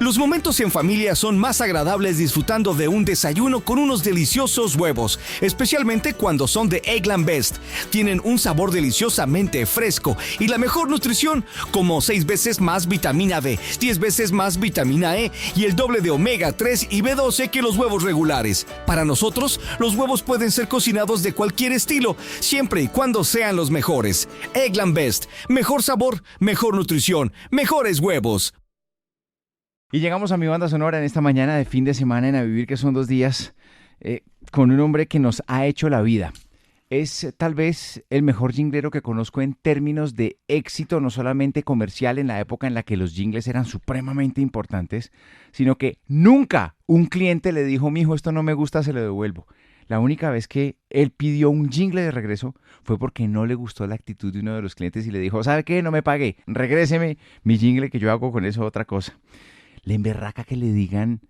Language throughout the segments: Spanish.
Los momentos en familia son más agradables disfrutando de un desayuno con unos deliciosos huevos, especialmente cuando son de Eggland Best. Tienen un sabor deliciosamente fresco y la mejor nutrición, como 6 veces más vitamina D, 10 veces más vitamina E y el doble de omega 3 y B12 que los huevos regulares. Para nosotros, los huevos pueden ser cocinados de cualquier estilo, siempre y cuando sean los mejores. Eggland Best. Mejor sabor, mejor nutrición, mejores huevos. Y llegamos a mi banda sonora en esta mañana de fin de semana en A Vivir, que son 2 días, con un hombre que nos ha hecho la vida. Es tal vez el mejor jinglero que conozco en términos de éxito, no solamente comercial en la época en la que los jingles eran supremamente importantes, sino que nunca un cliente le dijo, mijo, esto no me gusta, se lo devuelvo. La única vez que él pidió un jingle de regreso fue porque no le gustó la actitud de uno de los clientes y le dijo, ¿sabe qué? No me pague, regréseme mi jingle que yo hago con eso otra cosa. Le emberraca que le digan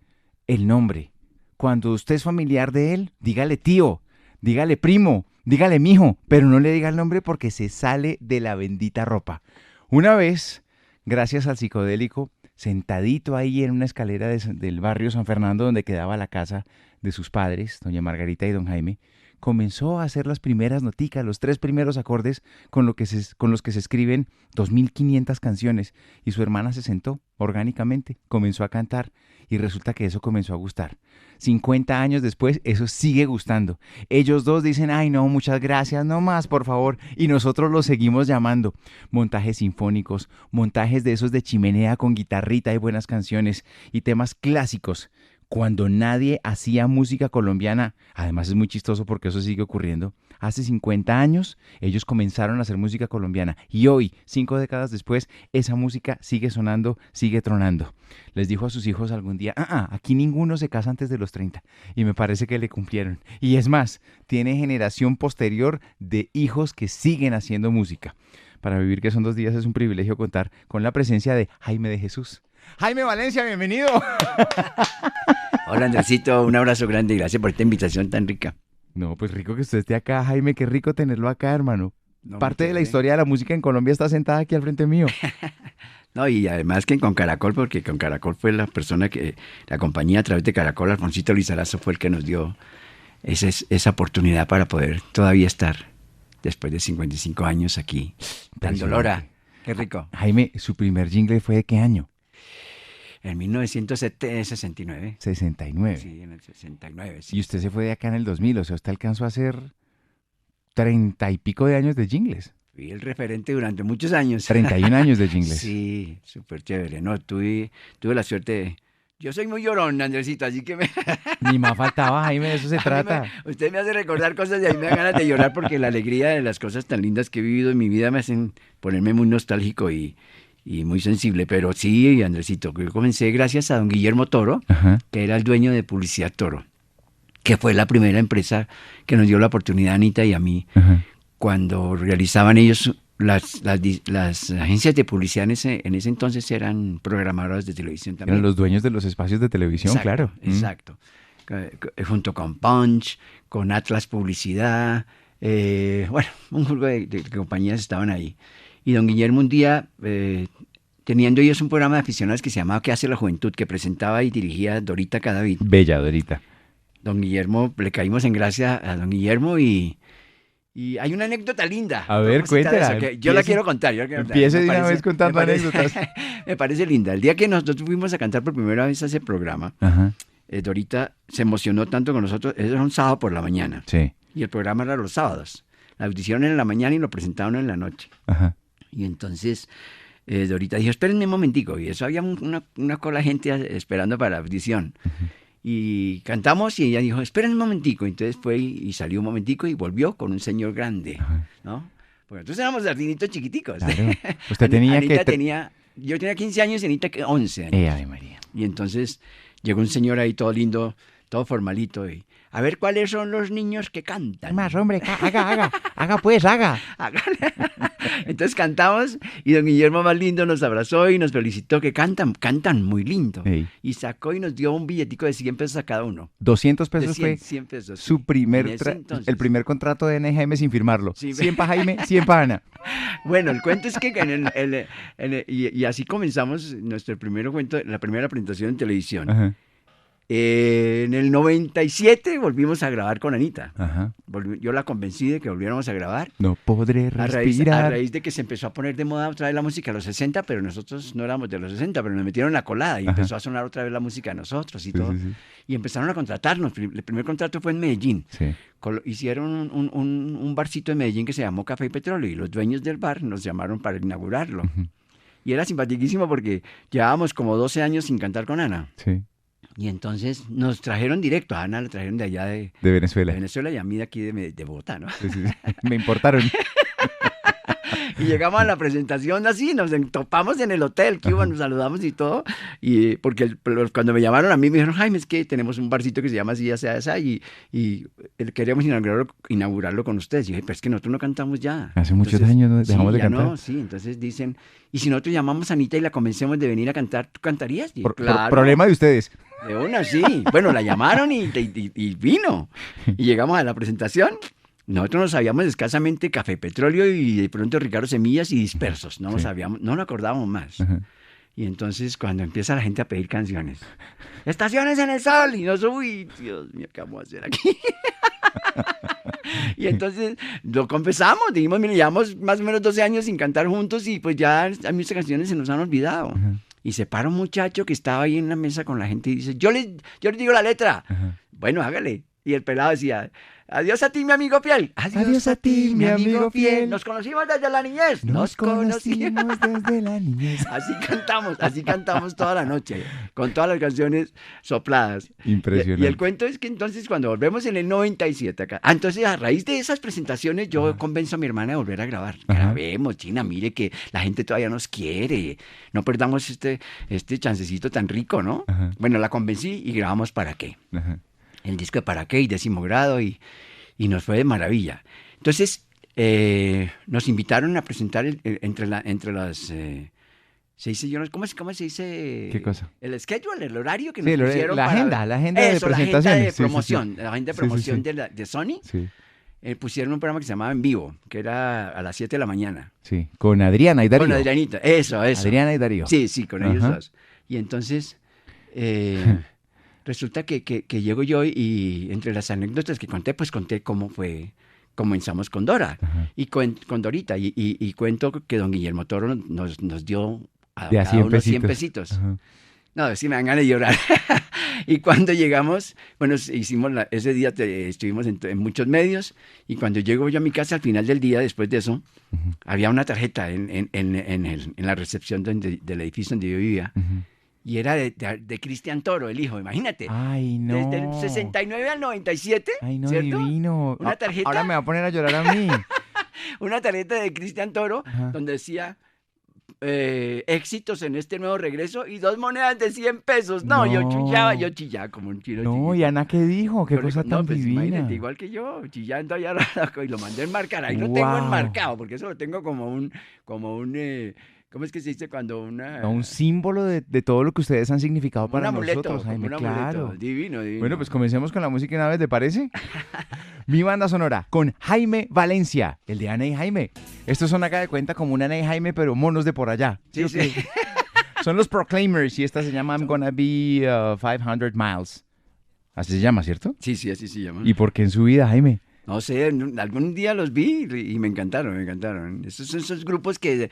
el nombre. Cuando usted es familiar de él, dígale tío, dígale primo, dígale mijo, pero no le diga el nombre porque se sale de la bendita ropa. Una vez, gracias al psicodélico, sentadito ahí en una escalera del barrio San Fernando donde quedaba la casa de sus padres, doña Margarita y don Jaime, comenzó a hacer las primeras noticas, los 3 primeros acordes con los que se escriben 2.500 canciones, y su hermana se sentó orgánicamente, comenzó a cantar y resulta que eso comenzó a gustar. 50 años después, eso sigue gustando. Ellos dos dicen, ay no, muchas gracias, no más, por favor, y nosotros los seguimos llamando. Montajes sinfónicos, montajes de esos de chimenea con guitarrita y buenas canciones y temas clásicos. Cuando nadie hacía música colombiana, además es muy chistoso porque eso sigue ocurriendo, hace 50 años ellos comenzaron a hacer música colombiana y hoy, 5 décadas después, esa música sigue sonando, sigue tronando. Les dijo a sus hijos algún día, aquí ninguno se casa antes de los 30 y me parece que le cumplieron. Y es más, tiene generación posterior de hijos que siguen haciendo música. Para Vivir, que son 2 días, es un privilegio contar con la presencia de Jaime de Jesús. Jaime Valencia, bienvenido. Hola Andresito, un abrazo grande y gracias por esta invitación tan rica. No, pues rico que usted esté acá, Jaime, qué rico tenerlo acá, hermano. No, Parte de la historia de la música en Colombia está sentada aquí al frente mío. No, y además que con Caracol, porque con Caracol fue la compañía a través de Caracol, Alfonsito Lizarazo fue el que nos dio esa oportunidad para poder todavía estar después de 55 años aquí, dando lora. Qué rico. Jaime, ¿su primer jingle fue de qué año? En 1969. 69. Sí, en el 69. Sí. Y usted se fue de acá en el 2000, o sea, usted alcanzó a hacer 30 y pico de años de jingles. Fui el referente durante muchos años. 31 años de jingles. Sí, súper chévere. No, tuve la suerte de... Yo soy muy llorón, Andresito, así que Ni más faltaba, Jaime, de eso se trata. Usted me hace recordar cosas y a mí me da ganas de llorar porque la alegría de las cosas tan lindas que he vivido en mi vida me hacen ponerme muy nostálgico y muy sensible. Pero sí, Andresito, yo comencé gracias a don Guillermo Toro, Ajá. que era el dueño de Publicidad Toro, que fue la primera empresa que nos dio la oportunidad a Anita y a mí, Ajá. cuando realizaban ellos... Las agencias de publicidad en ese entonces eran programadoras de televisión también. Eran los dueños de los espacios de televisión, Exacto, claro. Exacto. Junto con Punch, con Atlas Publicidad, un grupo de compañías estaban ahí. Y don Guillermo un día, teniendo ellos un programa de aficionados que se llamaba ¿Qué hace la juventud?, que presentaba y dirigía Dorita Cadavid. Bella Dorita. Don Guillermo, le caímos en gracia a don Guillermo y hay una anécdota linda. A ver, cuéntela. Yo la quiero contar. Empiece de una vez contando anécdotas. Me parece linda. El día que nosotros fuimos a cantar por primera vez a ese programa, Ajá. Dorita se emocionó tanto con nosotros. Eso era un sábado por la mañana. Sí. Y el programa era los sábados. La audición era en la mañana y lo presentaban en la noche. Ajá. Y entonces Dorita dijo, espérenme un momentico. Y eso había una cola de gente esperando para la audición. Uh-huh. Y cantamos y ella dijo, esperen un momentico. Entonces fue y salió un momentico y volvió con un señor grande, ¿no? Porque nosotros éramos jardinitos chiquiticos. Claro. Usted tenía yo tenía 15 años y Anita 11 años. Ave María. Y entonces llegó un señor ahí todo lindo, todo formalito. Y, a ver cuáles son los niños que cantan. Más, hombre, haga pues, haga. Entonces cantamos y don Guillermo más lindo nos abrazó y nos felicitó que cantan muy lindo. Ey. Y sacó y nos dio un billetico de 100 pesos a cada uno. 200 De pesos 100, fue 100 pesos. su sí. primer En ese entonces. el primer contrato de Ana y Jaime sin firmarlo. Sí. 100 para Jaime, 100 para Ana. Bueno, el cuento es que y así comenzamos nuestro primer cuento, la primera presentación en televisión. Ajá, En el 97 volvimos a grabar con Anita. ajá. Yo la convencí de que volviéramos a grabar. No podré A respirar. raíz de que se empezó a poner de moda otra vez la música de los 60, pero nosotros no éramos de los 60, pero nos metieron la colada y Ajá. empezó a sonar otra vez la música de nosotros y Sí, todo. sí, sí. Y empezaron a contratarnos. El primer contrato fue en Medellín. Sí. Hicieron un barcito en Medellín que se llamó Café y Petróleo y los dueños del bar nos llamaron para inaugurarlo. Ujú. Y era simpaticísimo porque llevábamos como 12 años sin cantar con Ana. Sí. Y entonces nos trajeron directo. A Ana la trajeron de allá de Venezuela. Venezuela y a mí de aquí de Bogotá, ¿no? Sí, sí, sí. Me importaron. Y llegamos a la presentación así, nos topamos en el hotel, que hubo, nos saludamos y todo. Y porque cuando me llamaron a mí me dijeron, Jaime, es que tenemos un barcito que se llama así, y queremos inaugurarlo con ustedes. Y dije, pero es que nosotros no cantamos ya. Hace muchos Entonces, años no dejamos de ya cantar. No, sí, entonces dicen, y si nosotros llamamos a Anita y la convencemos de venir a cantar, ¿tú cantarías? Y, claro. Problema de ustedes. De una, sí. Bueno, la llamaron y vino. Y llegamos a la presentación. Nosotros no sabíamos escasamente Café Petróleo y de pronto Ricardo Semillas y Dispersos. No Sí. sabíamos, no nos acordábamos más. Ajá. Y entonces cuando empieza la gente a pedir canciones, estaciones en el sol, y nos uy, Dios mío, ¿qué vamos a hacer aquí? Y entonces lo confesamos, dijimos, mire, llevamos más o menos 12 años sin cantar juntos y pues ya a mí estas canciones se nos han olvidado. Ajá. Y se para un muchacho que estaba ahí en la mesa con la gente y dice, yo les digo la letra. Ajá. Bueno, hágale. Y el pelado decía, adiós a ti, mi amigo fiel. Adiós a ti, mi amigo fiel. Nos conocimos desde la niñez. Nos conocimos desde la niñez. Así cantamos toda la noche, con todas las canciones sopladas. Impresionante. Y el cuento es que entonces cuando volvemos en el 97 acá, entonces a raíz de esas presentaciones yo convenzo a mi hermana de volver a grabar. Ajá. Grabemos, China, mire que la gente todavía nos quiere. No perdamos este chancecito tan rico, ¿no? Ajá. Bueno, la convencí y grabamos ¿Para qué? Ajá. El disco de ¿Para qué? Y 10º grado y nos fue de maravilla. Entonces nos invitaron a presentar entre las se dice, yo no, ¿cómo se dice? ¿Qué cosa? El schedule, el horario que Sí, nos pusieron la agenda de eso, presentaciones. la agenda de Sí, sí, promoción, sí. la agenda de Sí, sí, promoción sí. de Sony. Sí, Pusieron un programa que se llamaba En Vivo, que era a las 7 de la mañana. sí. Con Adriana y Darío. Con Adrianita, eso. Adriana y Darío. Sí, con ellos Ajá. dos. Y entonces resulta que llego yo y entre las anécdotas que conté, pues conté cómo comenzamos con Dora Ajá. y con Dorita. Y cuento que don Guillermo Toro nos dio a De a cada 100 uno 100 pesitos. pesitos. Ajá. No, sí me dan ganas de llorar. Y cuando llegamos, bueno, hicimos ese día estuvimos en muchos medios y cuando llego yo a mi casa al final del día, después de eso, Ujú. había una tarjeta en la recepción del edificio donde yo vivía Ujú. y era de Cristian Toro, el hijo, imagínate. Ay, no. Desde el 69 al 97, Ay, no, ¿cierto? divino. Una tarjeta. Ahora me va a poner a llorar a mí. Una tarjeta de Cristian Toro Ajá. donde decía éxitos en este nuevo regreso y 2 monedas de 100 pesos. No, No. yo chillaba como un chino. No, ¿y Ana qué dijo? Qué Yo le cosa digo, tan pues, divina. imagínate, igual que yo, chillando allá y lo mandé a enmarcar. Ahí lo tengo Wow. enmarcado, porque eso lo tengo como un ¿cómo es que se dice cuando No, un símbolo de todo lo que ustedes han significado un para amuleto, nosotros, como Jaime, un amuleto. claro. Divino. Bueno, pues comencemos con la música una vez, ¿te parece? Mi banda sonora con Jaime Valencia, el de Ana y Jaime. Estos son acá de cuenta como un Ana y Jaime, pero monos de por allá. Sí, o qué? sí. Son los Proclaimers y esta se llama I'm Gonna Be 500 Miles. Así se llama, ¿cierto? Sí, así se llama. ¿Y por qué en su vida, Jaime? No sé, algún día los vi y me encantaron. Esos son esos grupos que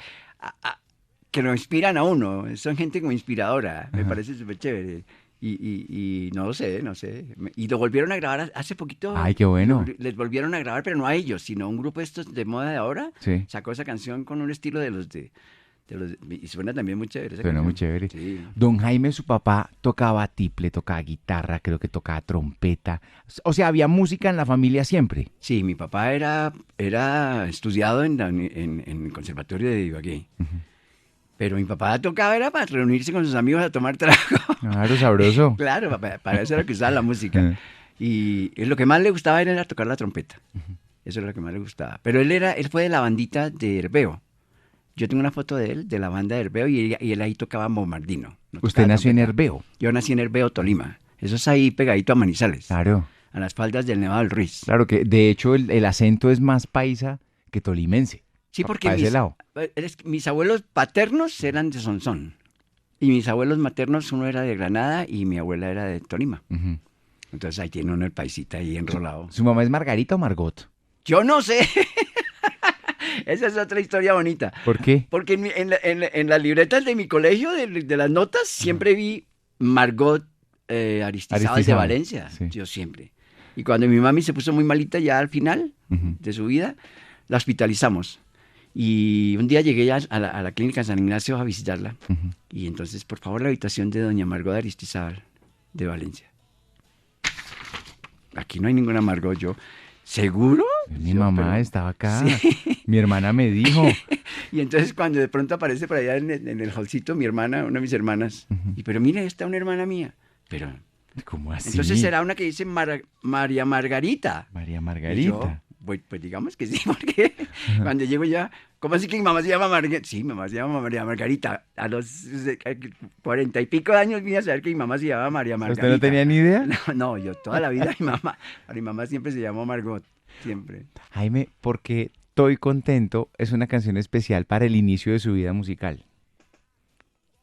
lo inspiran a uno, son gente como inspiradora, me Ajá. parece súper chévere. Y no sé. Y lo volvieron a grabar hace poquito. Ay, qué bueno. Les volvieron a grabar, pero no a ellos, sino a un grupo estos de moda de ahora. Sí. Sacó esa canción con un estilo de los y suena también muy chévere esa Suena muy canción. chévere. Sí. Don Jaime, su papá, tocaba tiple, tocaba guitarra, creo que tocaba trompeta. O sea, había música en la familia siempre. Sí, mi papá era estudiado en el conservatorio de Ibagué. Ujú. Pero mi papá tocaba era para reunirse con sus amigos a tomar trago. Claro, sabroso. Claro, para eso era lo que usaba la música. Y lo que más le gustaba era tocar la trompeta. Eso era lo que más le gustaba. Pero él fue de la bandita de Herbeo. Yo tengo una foto de él, de la banda de Herbeo, y él ahí tocaba bombardino. No Usted tocaba nació en trompeta. Herbeo. Yo nací en Herbeo, Tolima. Eso es ahí pegadito a Manizales, Claro. a las faldas del Nevado del Ruiz. Claro que de hecho el acento es más paisa que tolimense. Sí, porque Pa' ese lado. mis abuelos paternos eran de Sonsón. Y mis abuelos maternos, uno era de Granada y mi abuela era de Tolima. Ujú. Entonces ahí tiene uno el paisita ahí enrolado. ¿Su mamá es Margarita o Margot? Yo no sé. Esa es otra historia bonita. ¿Por qué? Porque en las libretas de mi colegio, de las notas, siempre vi Margot Aristizábal de Aristizábal, Valencia. sí. Yo siempre. Y cuando mi mami se puso muy malita ya al final Ujú. de su vida, la hospitalizamos. Y un día llegué ya a la clínica San Ignacio a visitarla. Ujú. Y entonces, por favor, la habitación de doña Margot Aristizábal de Valencia. Aquí no hay ninguna Margot. Yo, ¿seguro? Mi Yo, mamá pero- estaba acá. Sí. Mi hermana me dijo. Y entonces cuando de pronto aparece por allá en el hallcito mi hermana, una de mis hermanas, y pero mire, está una hermana mía. Pero ¿Cómo así? entonces será una que dice María Margarita. María Y yo, Margarita. pues digamos que sí, porque cuando llego ya, ¿cómo así que mi mamá se llama Margarita? Sí, mi mamá se llama María Margarita. A los 40 y pico de años vine a saber que mi mamá se llama María Margarita. ¿Usted no tenía ni idea? No, yo toda la vida mi mamá siempre se llamó Margot, siempre. Jaime, porque Estoy contento es una canción especial para el inicio de su vida musical.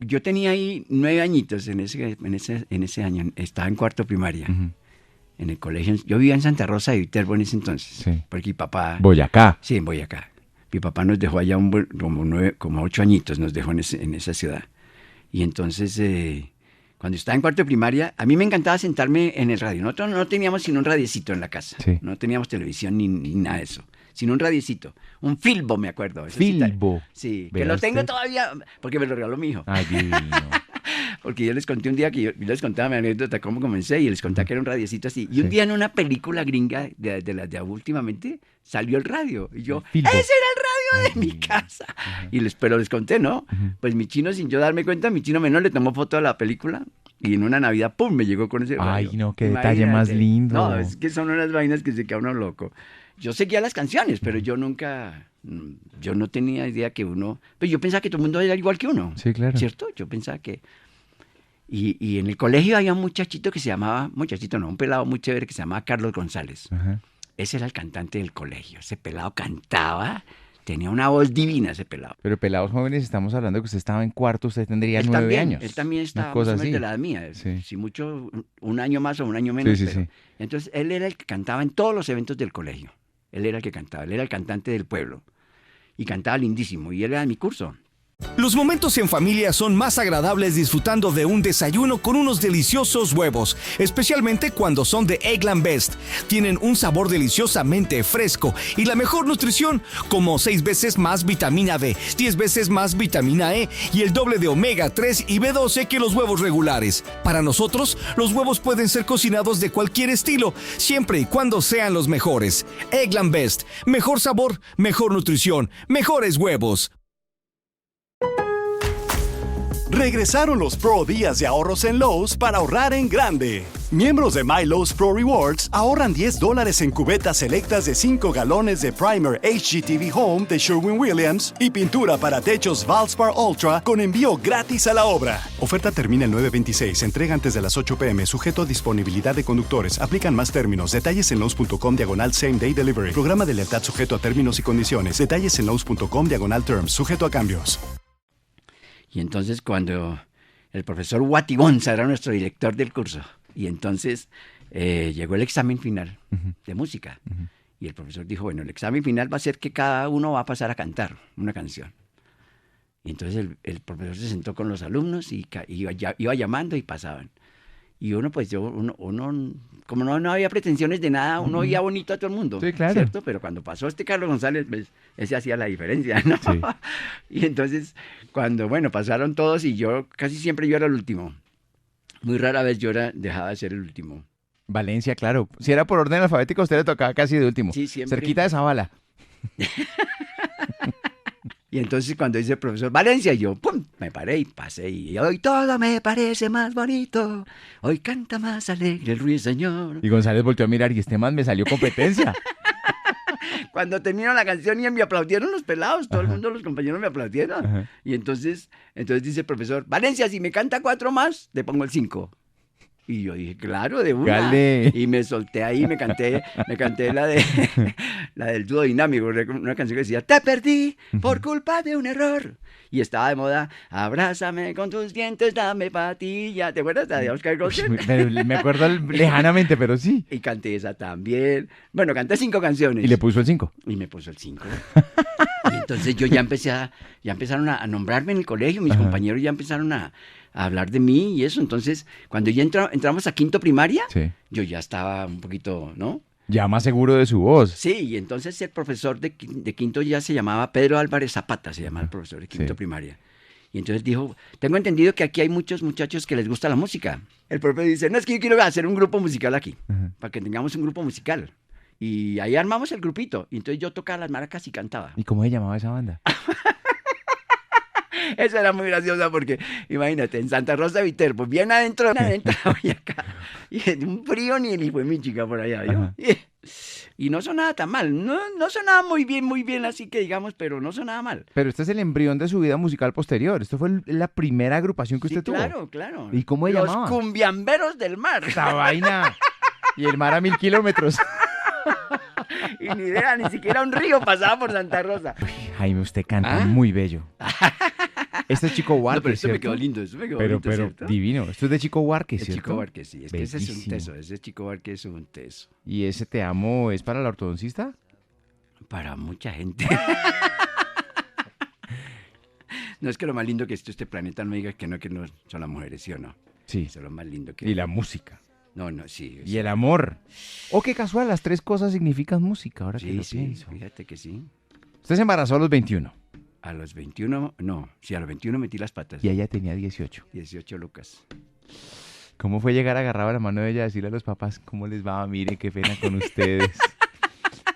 Yo tenía ahí 9 añitos en ese año, estaba en cuarto primaria, Ujú. en el colegio. Yo vivía en Santa Rosa de Viterbo en ese entonces, Sí. porque mi papá... Boyacá. Sí, en Boyacá. Mi papá nos dejó allá como 8 añitos, nos dejó en esa ciudad. Y entonces, cuando estaba en cuarto de primaria, a mí me encantaba sentarme en el radio. Nosotros no teníamos sino un radiecito en la casa. Sí. No teníamos televisión ni nada de eso. Sino un radiecito. Un Filbo, me acuerdo. Eso sí Filbo. Sí, que Vea lo tengo usted. todavía, porque me lo regaló mi hijo. Ay, divino. Porque yo les conté un día que yo les contaba mi anécdota, cómo comencé, y les contaba que era un radiecito así. Y un Sí. día en una película gringa de las de últimamente, salió el radio. Y yo, El Filbo. ¡ese era el radio de Ay, mi casa! Pero les conté, ¿no? Pues mi chino, sin yo darme cuenta, mi chino menor le tomó foto a la película y en una Navidad, ¡pum!, me llegó con ese radio. Ay, no, qué detalle más lindo. No, es que son unas vainas que se queda uno loco. Yo seguía las canciones, pero yo nunca... Yo no tenía idea que uno... Pues yo pensaba que todo el mundo era igual que uno. Sí, claro. ¿Cierto? Yo pensaba que... Y en el colegio había un muchachito que se llamaba... Muchachito no, un pelado muy chévere que se llamaba Carlos González. Ajá. Ese era el cantante del colegio. Ese pelado cantaba... Tenía una voz divina ese pelado. Pero pelados jóvenes, estamos hablando que usted estaba en cuarto, usted tendría Él 9 también, años. Él también Una estaba más cosa o menos así. de la edad mía. Sí. Si mucho, un año más o un año menos. Sí, sí, pero- sí. Entonces, él era el que cantaba en todos los eventos del colegio. Él era el que cantaba. Él era el cantante del pueblo. Y cantaba lindísimo. Y él era de mi curso. Los momentos en familia son más agradables disfrutando de un desayuno con unos deliciosos huevos, especialmente cuando son de Eggland Best. Tienen un sabor deliciosamente fresco y la mejor nutrición, como 6 veces más vitamina D, 10 veces más vitamina E y el doble de omega 3 y B12 que los huevos regulares. Para nosotros, los huevos pueden ser cocinados de cualquier estilo, siempre y cuando sean los mejores. Eggland Best, mejor sabor, mejor nutrición, mejores huevos. Regresaron los Pro Días de ahorros en Lowe's para ahorrar en grande. Miembros de My Lowe's Pro Rewards ahorran $10 en cubetas selectas de 5 galones de primer HGTV Home de Sherwin-Williams y pintura para techos Valspar Ultra con envío gratis a la obra. Oferta termina el 9/26. Entrega antes de las 8 p.m. Sujeto a disponibilidad de conductores. Aplican más términos. Detalles en Lowe's.com/Same Day Delivery. Programa de lealtad sujeto a términos y condiciones. Detalles en Lowe's.com/Terms. Sujeto a cambios. Y entonces cuando el profesor Guatibonza era nuestro director del curso, y entonces llegó el examen final de música, y el profesor dijo, bueno, el examen final va a ser que cada uno va a pasar a cantar una canción. Y entonces el profesor se sentó con los alumnos y iba llamando y pasaban. Y uno, pues uno como no había pretensiones de nada, uno oía bonito a todo el mundo. Sí, claro. ¿Cierto? Pero cuando pasó Carlos González, pues, ese hacía la diferencia, ¿no? Sí. Y entonces, cuando, pasaron todos y casi siempre yo era el último. Muy rara vez dejaba de ser el último. Valencia, claro. Si era por orden alfabético, a usted le tocaba casi de último. Sí, siempre. Cerquita de Zavala. Y entonces cuando dice el profesor Valencia, yo ¡pum! Me paré y pasé. Y hoy todo me parece más bonito. Hoy canta más alegre el ruiseñor. Y González volteó a mirar y este man me salió competencia. Cuando terminó la canción y me aplaudieron los pelados, todo el Ajá. mundo, los compañeros me aplaudieron. Ajá. Y entonces dice el profesor, Valencia, si me canta 4 más, le pongo el 5. Y yo dije, claro, de una. Gale. Y me solté ahí, me canté la del dúo dinámico, una canción que decía, te perdí por culpa de un error. Y estaba de moda, abrázame con tus dientes, dame patilla. ¿Te acuerdas de Oscar Goldschmidt? Me acuerdo lejanamente, pero sí. Y canté esa también. Bueno, canté 5 canciones. Y le puso el 5. Y me puso el 5. Y entonces yo ya empezaron a nombrarme en el colegio, mis Ajá. compañeros ya empezaron a hablar de mí y eso. Entonces, cuando ya entramos a quinto primaria, Sí. yo ya estaba un poquito, ¿no? Ya más seguro de su voz. Sí, y entonces el profesor de quinto ya se llamaba Pedro Álvarez Zapata, se llamaba el profesor de quinto Sí. primaria. Y entonces dijo, tengo entendido que aquí hay muchos muchachos que les gusta la música. El profesor dice, no, es que yo quiero hacer un grupo musical aquí, Ajá. para que tengamos un grupo musical. Y ahí armamos el grupito. Y entonces yo tocaba las maracas y cantaba. ¿Y cómo se llamaba esa banda? Esa era muy graciosa porque, imagínate, en Santa Rosa de Viterbo, bien adentro de Boyacá, y en un frío ni el hijo de mi chica por allá, ¿yo? Ajá. Y no sonaba tan mal, no sonaba muy bien, así que digamos, pero no sonaba mal. Pero este es el embrión de su vida musical posterior. Esto fue la primera agrupación que Sí, usted tuvo. claro, claro. ¿Y cómo se llamaba? Los cumbiamberos del mar. Esa vaina. Y el mar a 1000 kilómetros. Y ni idea, ni siquiera un río pasaba por Santa Rosa. Jaime, usted canta ¿Ah? muy bello. Este es Chico Huarque, No, pero eso me ¿cierto? quedó lindo, eso me quedó Pero, bonito, pero ¿cierto? divino. Esto es de Chico Huarque, El ¿cierto? Chico Barque, sí, es que ese es un Bellísimo. teso, ese Chico Barque es un teso. ¿Y ese te amo es para la ortodoncista? Para mucha gente. No es que lo más lindo que este planeta no me diga que no son las mujeres, ¿sí o no? Sí. Eso es lo más lindo que... Y la música. No, sí. Y el amor. Oh, qué casual, las 3 cosas significan música, ahora que Sí, lo sí, pienso. fíjate que sí. Usted se embarazó a los 21 A los 21, no, sí, a los 21 metí las patas. y ella tenía 18. 18 lucas. ¿Cómo fue llegar agarrado a la mano de ella a decirle a los papás cómo les va? Mire, qué pena con ustedes.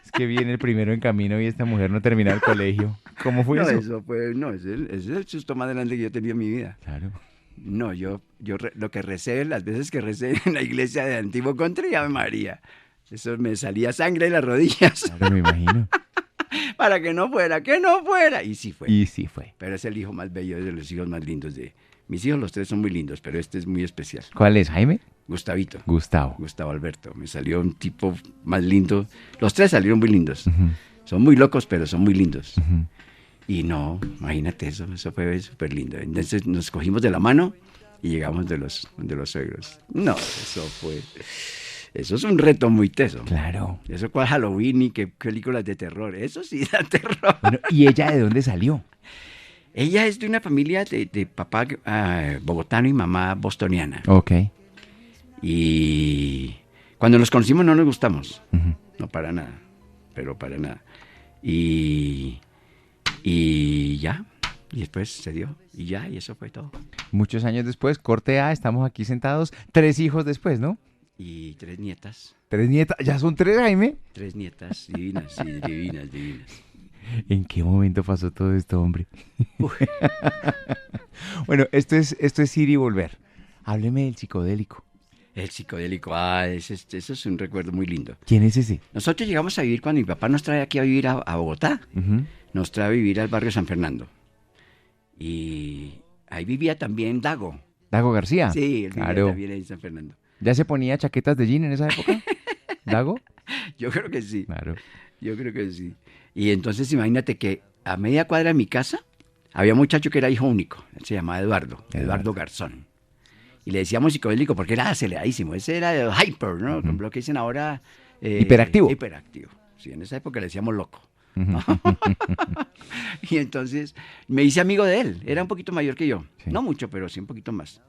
Es que viene el primero en camino y esta mujer no termina el colegio. ¿Cómo fue No, eso? eso fue, no, ese es el susto más grande que yo he tenido en mi vida. Claro. No, lo que recé, las veces que recé en la iglesia de Antiguo Country, Ave María, eso me salía sangre de las rodillas Claro, me imagino. para que no fuera. Y sí fue. Y sí fue. Pero es el hijo más bello, es de los hijos más lindos de... Mis hijos, los 3 son muy lindos, pero este es muy especial. ¿Cuál es, Jaime? Gustavito. Gustavo. Gustavo Alberto. Me salió un tipo más lindo. Los 3 salieron muy lindos. Ujú, Son muy locos, pero son muy lindos. ujú. Y no, imagínate eso fue súper lindo. Entonces nos cogimos de la mano y llegamos de los suegros. No, eso es un reto muy teso. Claro. Eso cuál Halloween y qué películas de terror. Eso sí da terror. Bueno, ¿y ella de dónde salió? Ella es de una familia de papá bogotano y mamá bostoniana. Ok. Y cuando nos conocimos no nos gustamos. Ujú. No, para nada. Pero para nada. Y ya. Y después se dio. Y ya, y eso fue todo. Muchos años después, corte A, estamos aquí sentados, 3 hijos después, ¿no? Y 3 nietas. 3 nietas, ya son 3, Jaime. 3 nietas divinas, sí, divinas. ¿En qué momento pasó todo esto, hombre? Bueno, esto es ir y volver. Hábleme del psicodélico. El psicodélico, eso es un recuerdo muy lindo. ¿Quién es ese? Nosotros llegamos a vivir cuando mi papá nos trae aquí a vivir a Bogotá. Ujú. Nos trae a vivir al barrio San Fernando. Y ahí vivía también Dago. Dago García. Sí, él vivía Claro. también ahí en San Fernando. ¿Ya se ponía chaquetas de jean en esa época? ¿Dago? Yo creo que sí. Claro. Yo creo que sí. Y entonces imagínate que a media cuadra de mi casa había un muchacho que era hijo único. Él se llamaba Eduardo Garzón. Y le decíamos psicodélico porque era aceleradísimo. Ese era el hyper, ¿no? Ujú. Lo que dicen ahora... Hiperactivo. Hiperactivo. Sí, en esa época le decíamos loco. Ujú. Y entonces me hice amigo de él. Era un poquito mayor que yo. Sí. No mucho, pero sí un poquito más.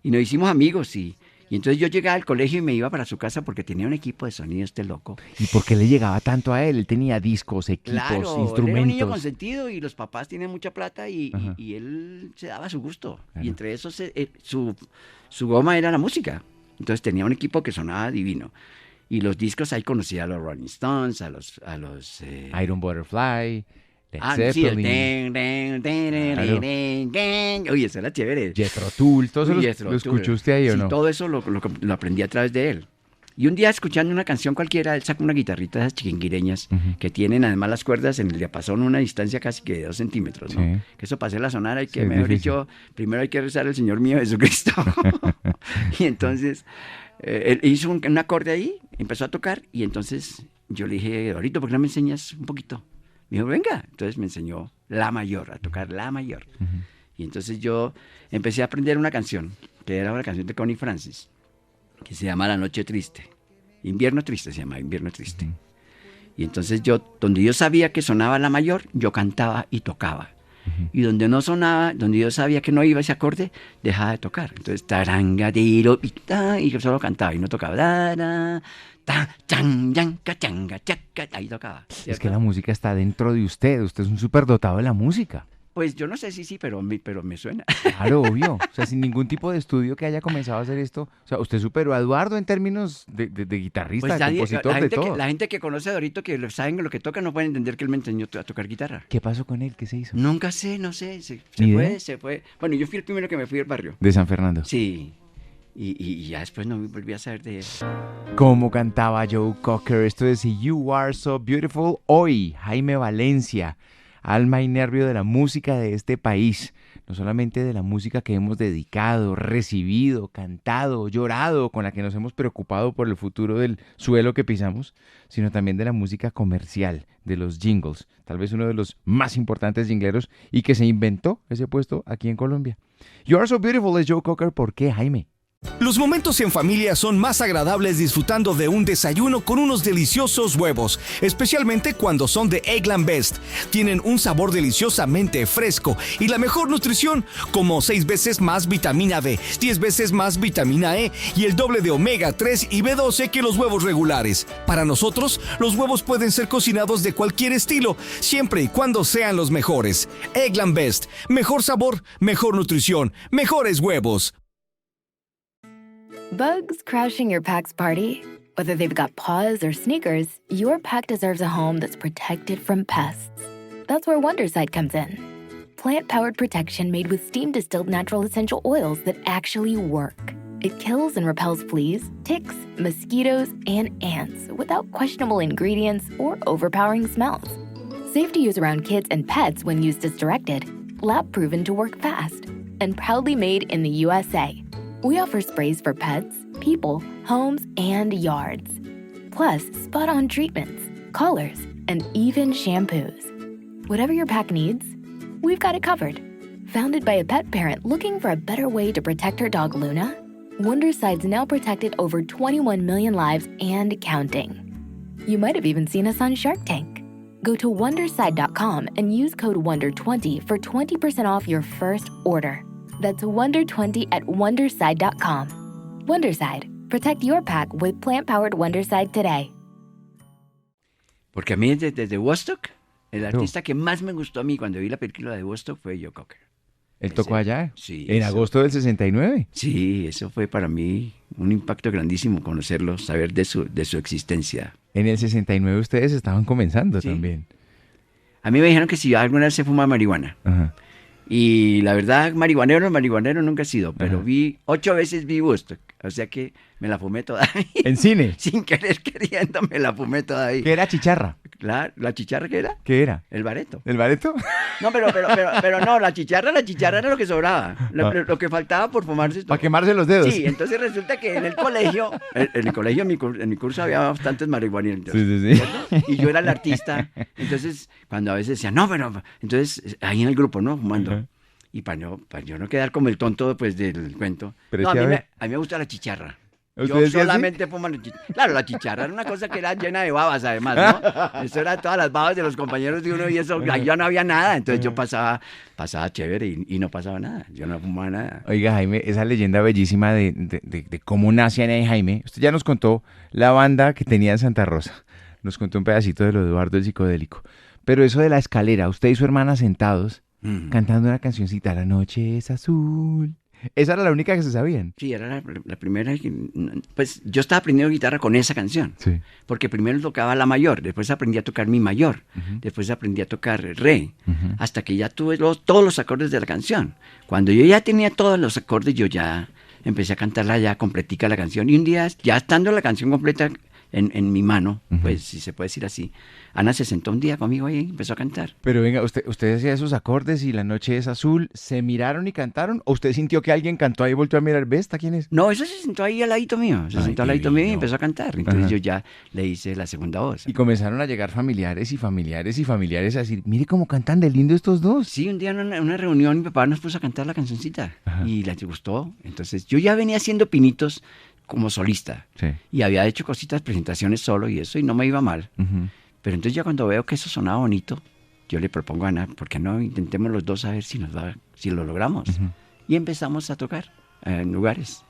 Y nos hicimos amigos y entonces yo llegaba al colegio y me iba para su casa porque tenía un equipo de sonido este loco. ¿Y por qué le llegaba tanto a él? Él tenía discos, equipos, Claro, él era un niño instrumentos. consentido y los papás tienen mucha plata y Ajá. él se daba su gusto. Claro. Y entre esos, su goma era la música. Entonces tenía un equipo que sonaba divino. Y los discos ahí conocía a los Rolling Stones, a los Iron Butterfly, Led Sí, el Zeppelin, Uy, eso era chévere. Jethro Tull, ¿todo eso Uy, lo Jethro escuchó Tull. usted ahí o Sí, no? todo eso lo aprendí a través de él. Y un día escuchando una canción cualquiera, él sacó una guitarrita de esas chiquinguireñas que tienen además las cuerdas en el diapasón a una distancia casi que de 2 centímetros, ¿no? Sí. Que eso para hacerla sonar hay que, Sí, es mejor difícil. dicho, primero hay que rezar al Señor mío Jesucristo. Y entonces él hizo un acorde ahí, empezó a tocar y entonces yo le dije, Dorito, ¿por qué no me enseñas un poquito? Me dijo, venga. Entonces me enseñó la mayor, a tocar la mayor. Y entonces yo empecé a aprender una canción, que era una canción de Connie Francis, que se llama La Noche Triste. Invierno Triste se llama, Invierno Triste. Y entonces yo, donde yo sabía que sonaba la mayor, yo cantaba y tocaba. Y donde no sonaba, donde yo sabía que no iba ese acorde, dejaba de tocar. Entonces, tarangadiro, y yo solo cantaba y no tocaba. Chan, yanca, changa, chaca, ahí tocaba. Es ¿cierto? que la música está dentro de usted. Usted es un superdotado de la música. Pues yo no sé si sí, pero me suena. Claro, obvio. O sea, sin ningún tipo de estudio que haya comenzado a hacer esto. O sea, usted superó a Eduardo en términos de guitarrista, Pues de nadie- compositor, la, de gente todo. la gente que conoce a Dorito, que saben lo que toca, no pueden entender que él me enseñó a tocar guitarra. ¿Qué pasó con él? ¿Qué se hizo? Nunca sé, no sé. Se ¿Ni fue, idea? se fue. Bueno, yo fui el primero que me fui del barrio. De San Fernando. Sí. Y ya después no me volví a saber de él. ¿Cómo cantaba Joe Cocker? Esto es You Are So Beautiful. Hoy, Jaime Valencia, alma y nervio de la música de este país. No solamente de la música que hemos dedicado, recibido, cantado, llorado, con la que nos hemos preocupado por el futuro del suelo que pisamos, sino también de la música comercial, de los jingles. Tal vez uno de los más importantes jingleros y que se inventó ese puesto aquí en Colombia. You Are So Beautiful es Joe Cocker. ¿Por qué, Jaime? Los momentos en familia son más agradables disfrutando de un desayuno con unos deliciosos huevos, especialmente cuando son de Eggland Best. Tienen un sabor deliciosamente fresco y la mejor nutrición, como 6 veces más vitamina D, 10 veces más vitamina E y el doble de omega 3 y B12 que los huevos regulares. Para nosotros, los huevos pueden ser cocinados de cualquier estilo, siempre y cuando sean los mejores. Eggland Best, mejor sabor, mejor nutrición, mejores huevos. Bugs crashing your pack's party? Whether they've got paws or sneakers, your pack deserves a home that's protected from pests. That's where Wondercide comes in. Plant-powered protection made with steam-distilled natural essential oils that actually work. It kills and repels fleas, ticks, mosquitoes, and ants without questionable ingredients or overpowering smells. Safe to use around kids and pets when used as directed. Lab-proven to work fast. And proudly made in the USA. We offer sprays for pets, people, homes, and yards. Plus, spot-on treatments, collars, and even shampoos. Whatever your pack needs, we've got it covered. Founded by a pet parent looking for a better way to protect her dog Luna, Wondercide's now protected over 21 million lives and counting. You might have even seen us on Shark Tank. Go to Wonderside.com and use code WONDER20 for 20% off your first order. That's Wonder20 at Wonderside.com. Wonderside. Protect your pack with plant-powered Wonderside today. Porque a mí desde Woodstock, el artista que más me gustó a mí cuando vi la película de Woodstock fue Joe Cocker. ¿Él tocó allá? Sí. ¿En agosto del 69? Sí, eso fue para mí un impacto grandísimo conocerlo, saber de su existencia. En el 69 ustedes estaban comenzando Sí. también. A mí me dijeron que si alguna vez se fuma marihuana. Ajá. Y la verdad, marihuanero nunca he sido, pero Ajá. 8 veces vi Woodstock. O sea que me la fumé toda ahí. ¿En cine? Sin querer queriendo, me la fumé toda ahí. ¿Qué era chicharra? ¿La chicharra qué era? ¿Qué era? El bareto. ¿El bareto? No, pero no, la chicharra era lo que sobraba. Lo que faltaba por fumarse. Para quemarse los dedos. Sí, entonces resulta que en el colegio, en mi curso había bastantes marihuaneros. Sí. ¿cierto? Y yo era el artista. Entonces, cuando a veces decían, no, pero. Entonces, ahí en el grupo, ¿no? Fumando. Ajá. Y para yo no quedar como el tonto pues, del cuento. Pero No, es que, a mí me gusta la chicharra. ¿Usted Yo decía así? solamente fumo la chicharra. Claro, la chicharra era una cosa que era llena de babas, además, ¿no? Eso era todas las babas de los compañeros de uno y eso, ahí ya no había nada. Entonces yo pasaba chévere y no pasaba nada. Yo no fumaba nada. Oiga, Jaime, esa leyenda bellísima de cómo nace Ana y Jaime. Usted ya nos contó la banda que tenía en Santa Rosa. Nos contó un pedacito de lo de Eduardo el Psicodélico. Pero eso de la escalera, usted y su hermana sentados, cantando una cancioncita, La noche es azul, Esa era la única que se sabían. Sí, era la primera. Pues yo estaba aprendiendo guitarra con esa canción. Sí. Porque primero tocaba la mayor, después aprendí a tocar mi mayor, después aprendí a tocar re, hasta que ya tuve todos los acordes de la canción. Cuando yo ya tenía todos los acordes, yo ya empecé a cantarla ya completica la canción. Y un día, ya estando la canción completa en mi mano, pues si se puede decir así, Ana se sentó un día conmigo y empezó a cantar. Pero venga, usted hacía esos acordes y La noche es azul, ¿se miraron y cantaron? ¿O usted sintió que alguien cantó ahí y volvió a mirar? ¿Ves? ¿Esta quién es? No, eso se sentó ahí al ladito mío, se Ay, sentó al ladito mío y divino. empezó a cantar. Entonces Ajá. yo ya le hice la segunda voz. Y comenzaron a llegar familiares y familiares y familiares a decir, mire cómo cantan de lindo estos dos. Sí, un día en una reunión mi papá nos puso a cantar la cancioncita y les gustó. Entonces yo ya venía haciendo pinitos como solista Sí. y había hecho cositas, presentaciones solo y eso y no me iba mal. Ujú. Pero entonces ya cuando veo que eso sonaba bonito, yo le propongo a Ana, ¿por qué no intentemos los dos a ver si lo logramos? Y empezamos a tocar en lugares.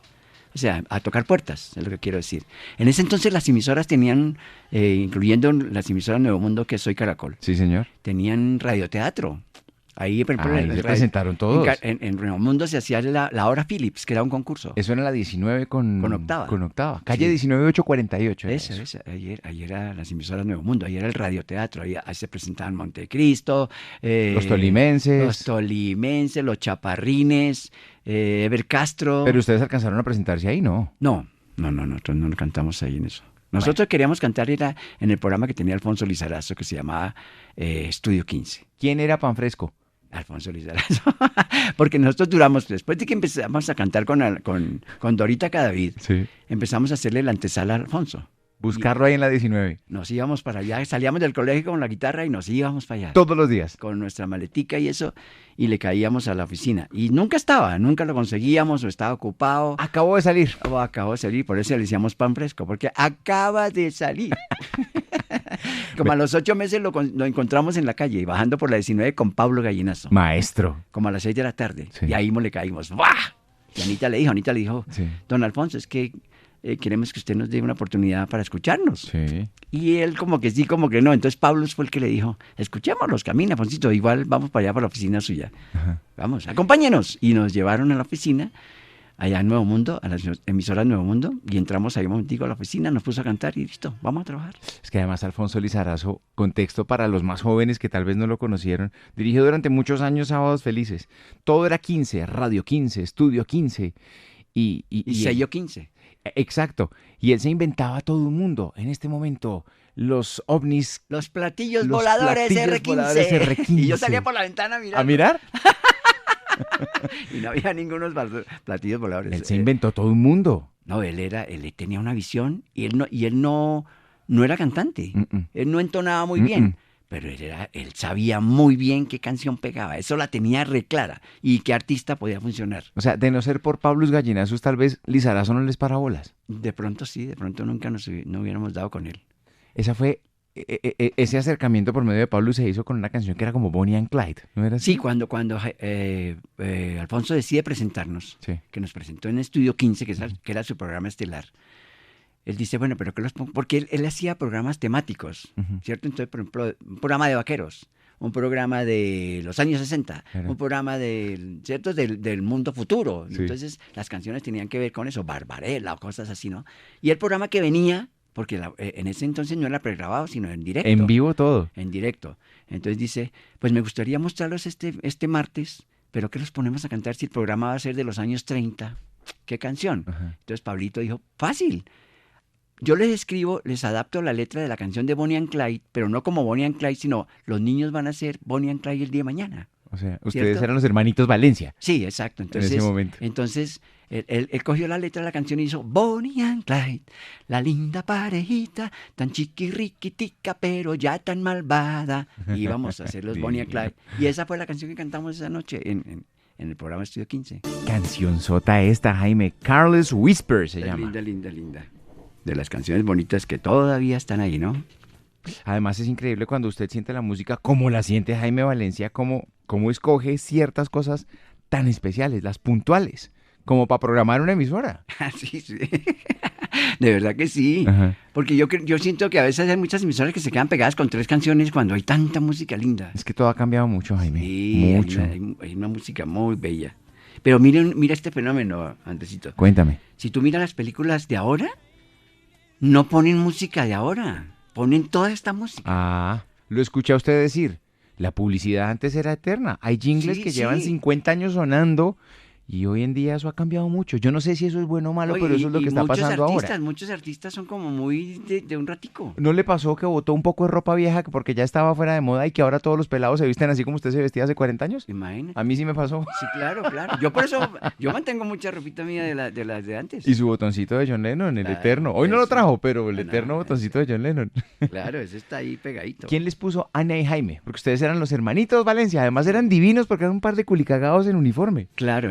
O sea, a tocar puertas, es lo que quiero decir. En ese entonces las emisoras tenían, incluyendo las emisoras Nuevo Mundo, que soy Caracol, Sí, señor. tenían radioteatro. Ahí, por ejemplo, Ahí se presentaron todos. En Nuevo Mundo se hacía la hora Philips, que era un concurso. Eso era la 19 con octava. Con octava. Calle Sí. 19848. era Eso. Ayer era las emisoras Nuevo Mundo, ayer era el radioteatro, ahí se presentaban Montecristo, Los tolimenses. los chaparrines, Ever Castro. Pero ustedes alcanzaron a presentarse ahí, ¿no? No, nosotros no cantamos ahí en eso. Nosotros queríamos cantar era en el programa que tenía Alfonso Lizarazo, que se llamaba Estudio 15. ¿Quién era Panfresco? Alfonso Lizarazo. Porque nosotros duramos, después de que empezamos a cantar con Dorita Cadavid, Sí. empezamos a hacerle la antesala a Alfonso. Buscarlo ahí en la 19. Nos íbamos para allá, salíamos del colegio con la guitarra y nos íbamos para allá. Todos los días. Con nuestra maletica y eso, y le caíamos a la oficina. Y nunca lo conseguíamos o estaba ocupado. Acabó de salir. O acabó de salir, por eso le decíamos pan fresco, porque acaba de salir. Como a los 8 meses lo encontramos en la calle, bajando por la 19 con Pablo Gallinazo, Maestro. como a las 6 de la tarde. Sí. Y ahí le caímos. ¡Buah! Y Anita le dijo, Sí. don Alfonso, es que queremos que usted nos dé una oportunidad para escucharnos. Sí. Y él como que sí, como que no. Entonces Pablo fue el que le dijo, escuchémoslos, camina, Alfonsito, igual vamos para allá, para la oficina suya. Ajá. Vamos, acompáñenos. Y nos llevaron a la oficina, allá en Nuevo Mundo, a las emisoras Nuevo Mundo, y entramos ahí un momentico a la oficina, nos puso a cantar y listo, vamos a trabajar. Es que además Alfonso Lizarazo, contexto para los más jóvenes que tal vez no lo conocieron, dirigió durante muchos años Sábados Felices. Todo era 15, Radio 15, Estudio 15. Y sello 15. Exacto. Y él se inventaba todo un mundo. En este momento, los ovnis... Los platillos Los voladores platillos R15. voladores R15. Y yo salía por la ventana mirando. ¿A mirar? Y no había ningunos platillos voladores. Él se inventó todo un mundo. No, él tenía una visión y él no era cantante. Mm-mm. Él no entonaba muy bien. Pero él sabía muy bien qué canción pegaba. Eso la tenía reclara. Y qué artista podía funcionar. O sea, de no ser por Pablo Gallinazos, tal vez Lizarazo no les para bolas. De pronto sí, de pronto nunca no hubiéramos dado con él. Esa fue... ese acercamiento por medio de Pablo se hizo con una canción que era como Bonnie and Clyde, ¿no era así? Sí, cuando Alfonso decide presentarnos, Sí. que nos presentó en Estudio 15, que era su programa estelar, él dice, bueno, pero ¿qué los pongo? Porque él hacía programas temáticos, Ujú. ¿cierto? Entonces, por ejemplo, un programa de vaqueros, un programa de los años 60, Era. un programa ¿cierto? Del mundo futuro. Sí. Entonces, las canciones tenían que ver con eso, Barbarella o cosas así, ¿no? Y el programa que venía, porque en ese entonces no era pregrabado, sino en directo. En vivo todo. En directo. Entonces dice, pues me gustaría mostrarlos este martes, pero ¿qué los ponemos a cantar si el programa va a ser de los años 30? ¿Qué canción? Ajá. Entonces Pablito dijo, fácil. Yo les escribo, les adapto la letra de la canción de Bonnie and Clyde, pero no como Bonnie and Clyde, sino los niños van a ser Bonnie and Clyde el día de mañana. O sea, ustedes ¿Cierto? eran los hermanitos Valencia. Sí, exacto. Entonces, ese momento. Entonces, él cogió la letra de la canción y hizo Bonnie and Clyde, la linda parejita, tan chiquirriquitica, pero ya tan malvada. Y íbamos a hacer los Bonnie and Clyde. Y esa fue la canción que cantamos esa noche en el programa Estudio 15. Canción sota esta, Jaime. Careless Whisper se llama. Linda, linda, linda. De las canciones bonitas que todavía están ahí, ¿no? Además es increíble cuando usted siente la música como la siente Jaime Valencia, como escoge ciertas cosas tan especiales, las puntuales, como para programar una emisora. Sí, sí. De verdad que sí. Ajá. Porque yo siento que a veces hay muchas emisoras que se quedan pegadas con 3 canciones cuando hay tanta música linda. Es que todo ha cambiado mucho, Jaime. Sí, Mucho. hay una música muy bella. Pero mira este fenómeno, Andresito. Cuéntame. Si tú miras las películas de ahora, no ponen música de ahora, ponen toda esta música. Ah, lo escuché a usted decir. La publicidad antes era eterna. Hay jingles Sí, que llevan sí. 50 años sonando y hoy en día eso ha cambiado mucho. Yo no sé si eso es bueno o malo, Oye, pero eso es lo que está pasando ahora. Muchos artistas son como muy de un ratico. ¿No le pasó que botó un poco de ropa vieja porque ya estaba fuera de moda y que ahora todos los pelados se visten así como usted se vestía hace 40 años? Imagínate. A mí sí me pasó. Sí, claro, claro. Yo por eso, yo mantengo mucha ropita mía de las de antes. Y su botoncito de John Lennon, el Claro, eterno. Hoy no lo eso. trajo, pero el No, eterno no, botoncito de John Lennon. Claro, ese está ahí pegadito. ¿Quién les puso Ana y Jaime? Porque ustedes eran los hermanitos Valencia. Además eran divinos porque eran un par de culicagados en uniforme. Claro,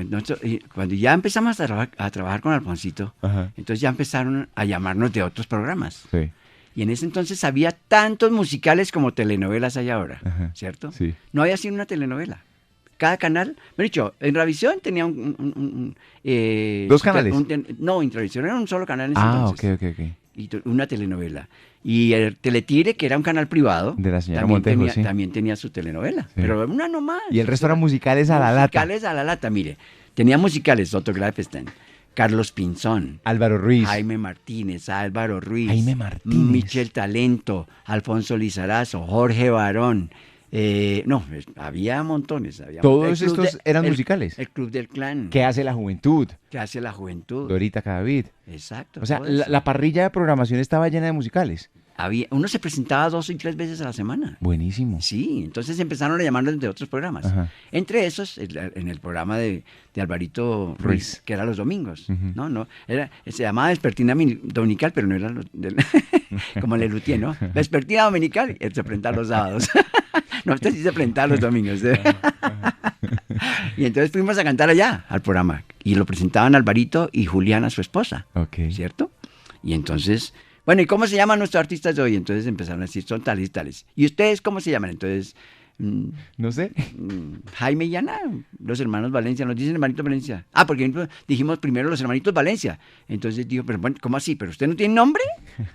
cuando ya empezamos a trabajar con Alfonsito, Ajá. entonces ya empezaron a llamarnos de otros programas. Sí. Y en ese entonces había tantos musicales como telenovelas hay ahora, Ajá, ¿cierto? sí. No había sido una telenovela. Cada canal, me he dicho, en Ravisión tenía ¿Dos canales? No, en Ravisión era un solo canal en ese Ah, entonces. ok. Y una telenovela. Y el Teletire, que era un canal privado, De la señora también, Montejo, tenía, sí. también tenía su telenovela. Sí. Pero una nomás. Y el resto eran musicales a la lata. Musicales a la lata, mire. Tenía musicales Otto Greifenstein, Carlos Pinzón, Álvaro Ruiz. Jaime Martínez, Álvaro Ruiz, Jaime Martínez. Michel Talento, Alfonso Lizarazo, Jorge Barón. Había montones. Todos El club estos eran musicales. El Club del Clan. ¿Qué hace la juventud? ¿Qué hace la juventud? Dorita Cadavid. Exacto. O sea, todo eso. la parrilla de programación estaba llena de musicales. Uno se presentaba 2 y 3 veces a la semana. Buenísimo. Sí, entonces empezaron a llamarnos de otros programas. Ajá. Entre esos, en el programa de Alvarito Ruiz, Ruiz. que era los domingos. Ujú. No, se llamaba Vespertina Dominical, pero no era como Lelutier, ¿no? Vespertina Dominical, él se presentaba los sábados. No, este sí se presentaba los domingos. Y entonces fuimos a cantar allá, al programa. Y lo presentaban Alvarito y Juliana, su esposa. Ok. ¿Cierto? Y entonces, bueno, ¿y cómo se llaman nuestros artistas de hoy? Entonces empezaron a decir, son tales y tales. ¿Y ustedes cómo se llaman? Entonces, No sé. Jaime y Ana, los hermanos Valencia, nos dicen hermanitos Valencia. Ah, porque dijimos primero los hermanitos Valencia. Entonces dijo, pero bueno, ¿cómo así? ¿Pero usted no tiene nombre?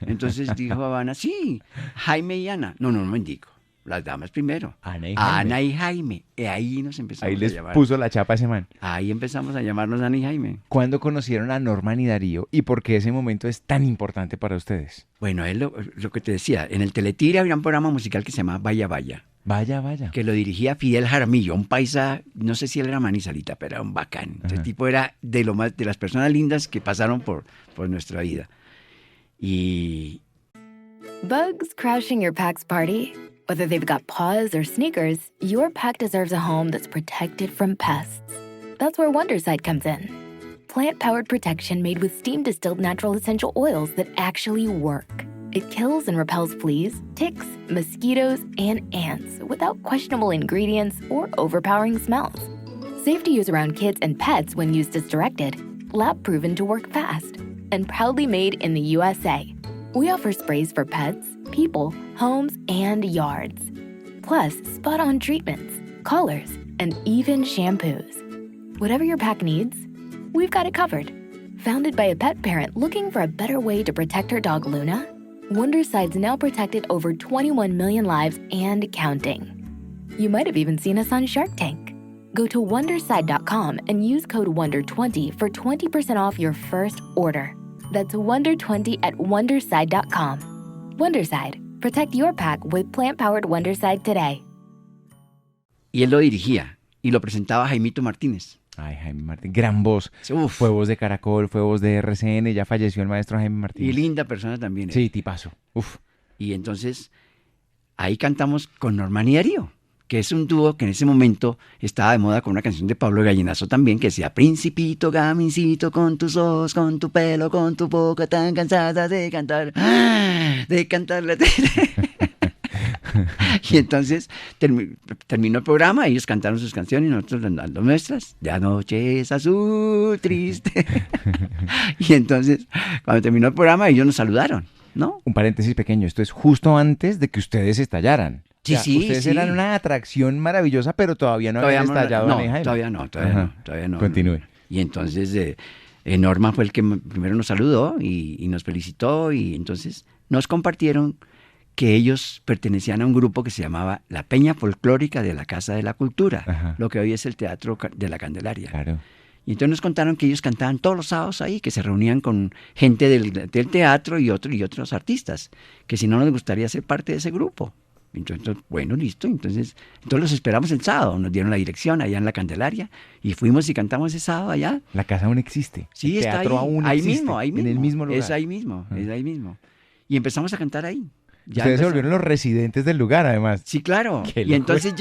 Entonces dijo Ana, sí, Jaime y Ana. No me indico. Las damas primero. Ana y Jaime. Ana y Jaime. Y ahí nos empezamos Ahí a les llamar. puso la chapa a ese man. Ahí empezamos a llamarnos Ana y Jaime. ¿Cuándo conocieron a Norman y Darío y por qué ese momento es tan importante para ustedes? Bueno, es lo que te decía. En el Teletire había un programa musical que se llamaba Vaya Vaya, Vaya. que lo dirigía Fidel Jaramillo, un paisa, no sé si él era manizalita, pero era un bacán. Ese Ajá. tipo era de las personas lindas que pasaron por nuestra vida. Y Bugs crashing your pack's party? Whether they've got paws or sneakers, your pack deserves a home that's protected from pests. That's where Wondercide comes in. Plant-powered protection made with steam-distilled natural essential oils that actually work. It kills and repels fleas, ticks, mosquitoes, and ants without questionable ingredients or overpowering smells. Safe to use around kids and pets when used as directed. Lab-proven to work fast. And proudly made in the USA. We offer sprays for pets, people, homes, and yards. Plus, spot-on treatments, collars, and even shampoos. Whatever your pack needs, we've got it covered. Founded by a pet parent looking for a better way to protect her dog Luna, Wonderside's now protected over 21 million lives and counting. You might have even seen us on Shark Tank. Go to Wonderside.com and use code WONDER20 for 20% off your first order. That's WONDER20 at Wonderside.com. Wonderside. Protect your pack with plant-powered Wonderside today. él lo dirigía y lo presentaba Jaimito Martínez. Ay, Jaime Martín, gran voz. Uf, Fue voz de Caracol, fue voz de RCN, ya falleció el maestro Jaime Martín. y linda persona también. Sí, tipazo. Uf. Y entonces ahí cantamos con Norman y Darío, que es un dúo que en ese momento estaba de moda con una canción de Pablo Gallinazo también, que decía, Principito, gamincito, con tus ojos, con tu pelo, con tu boca tan cansada de cantar, de cantarle. Y entonces terminó el programa, ellos cantaron sus canciones y nosotros las nuestras. De anoche es azul, triste. Y entonces, cuando terminó el programa, ellos nos saludaron, ¿no? Un paréntesis pequeño, esto es justo antes de que ustedes estallaran. Sí, sí, Ustedes sí. eran una atracción maravillosa, pero todavía no habían estallado. no, Ana y Jaime. todavía no, Ajá. todavía no. Continúe. Y entonces Norma fue el que primero nos saludó y nos felicitó, y entonces nos compartieron que ellos pertenecían a un grupo que se llamaba La Peña Folclórica de la Casa de la Cultura, Ajá. lo que hoy es el Teatro de la Candelaria. Claro. Y entonces nos contaron que ellos cantaban todos los sábados ahí, que se reunían con gente del teatro y otros artistas, que si no nos gustaría ser parte de ese grupo. Entonces, bueno, listo. Entonces los esperamos el sábado. Nos dieron la dirección allá en la Candelaria y fuimos y cantamos ese sábado allá. La casa aún existe. Sí, el está teatro ahí. aún Ahí existe, mismo, ahí mismo. en el mismo lugar. Es ahí mismo, es ahí mismo. Y empezamos a cantar ahí. Ya Ustedes se empezamos. volvieron los residentes del lugar, además. Sí, claro. Qué Y locura. entonces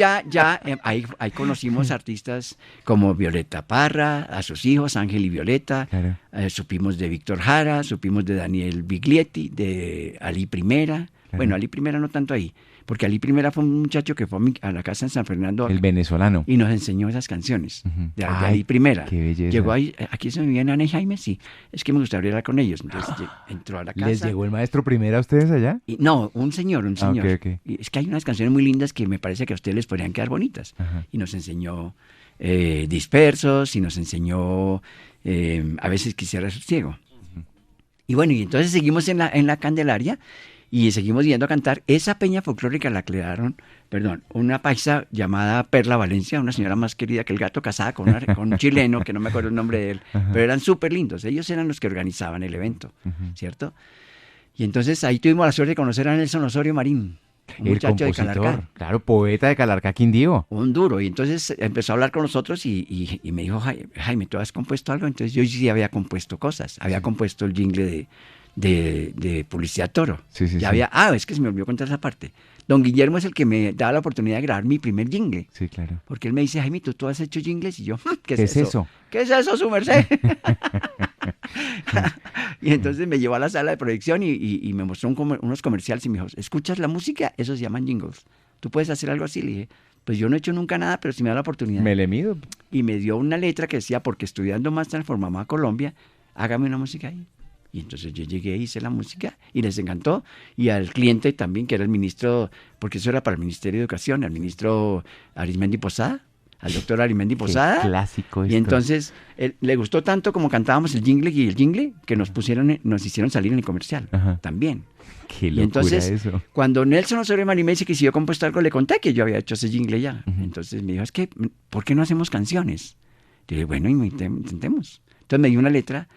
ahí conocimos artistas como Violeta Parra, a sus hijos, Ángel y Violeta. Claro. Supimos de Víctor Jara, supimos de Daniel Biglietti, de Ali Primera. Bueno, Ali Primera no tanto ahí, porque Ali Primera fue un muchacho que fue a la casa en San Fernando El venezolano. y nos enseñó esas canciones Ujú. de Ay, Ali Primera. qué belleza. Llegó ahí, aquí se me viene Ana y Jaime, sí. Es que me gustaría hablar con ellos. Entonces entró a la casa. ¿Les llegó el maestro primero a ustedes allá? Y, no, un señor. Ah, ok, ok. Y es que hay unas canciones muy lindas que me parece que a ustedes les podrían quedar bonitas. Ajá. Y nos enseñó Dispersos y nos enseñó A veces quisiera ser ciego. Y bueno, y entonces seguimos en la Candelaria y seguimos yendo a cantar. Esa peña folclórica la crearon, una paisa llamada Perla Valencia, una señora más querida que el gato, casada con un chileno, que no me acuerdo el nombre de él, pero eran súper lindos. Ellos eran los que organizaban el evento, ¿cierto? Y entonces ahí tuvimos la suerte de conocer a Nelson Osorio Marín, un El muchacho de compositor, Calarcá. claro, poeta de Calarcá, Quindío. Un duro. Y entonces empezó a hablar con nosotros y me dijo, Jaime, ¿tú has compuesto algo? Entonces yo sí había compuesto cosas. Había compuesto el jingle de Publicidad Toro. Sí, sí, Ya sí. es que se me olvidó contar esa parte. Don Guillermo es el que me daba la oportunidad de grabar mi primer jingle. Sí, claro. Porque él me dice, Jaime, ¿tú has hecho jingles? Y yo, ¿qué ¿Qué es es eso? eso? ¿Qué es eso, su merced? Y entonces me llevó a la sala de proyección y me mostró unos comerciales y me dijo, ¿escuchas la música? Esos se llaman jingles. ¿Tú puedes hacer algo así? Le dije, pues yo no he hecho nunca nada, pero si me da la oportunidad. Me le mido. Y me dio una letra que decía, porque estudiando más transformamos a Colombia, hágame una música ahí. Y entonces yo llegué, hice la música y les encantó. Y al cliente también, que era el ministro, porque eso era para el Ministerio de Educación, al ministro Arismendi Posada, al doctor Arismendi Posada. Qué clásico Y esto. entonces le gustó tanto como cantábamos el jingle que nos hicieron salir en el comercial Ajá. también. Qué Y locura entonces, eso. cuando Nelson Osorio Marín me dice que si yo he compuesto algo, le conté que yo había hecho ese jingle ya. Ujú. Entonces me dijo, es que, ¿por qué no hacemos canciones? Yo dije, bueno, intentemos. Entonces me dio una letra,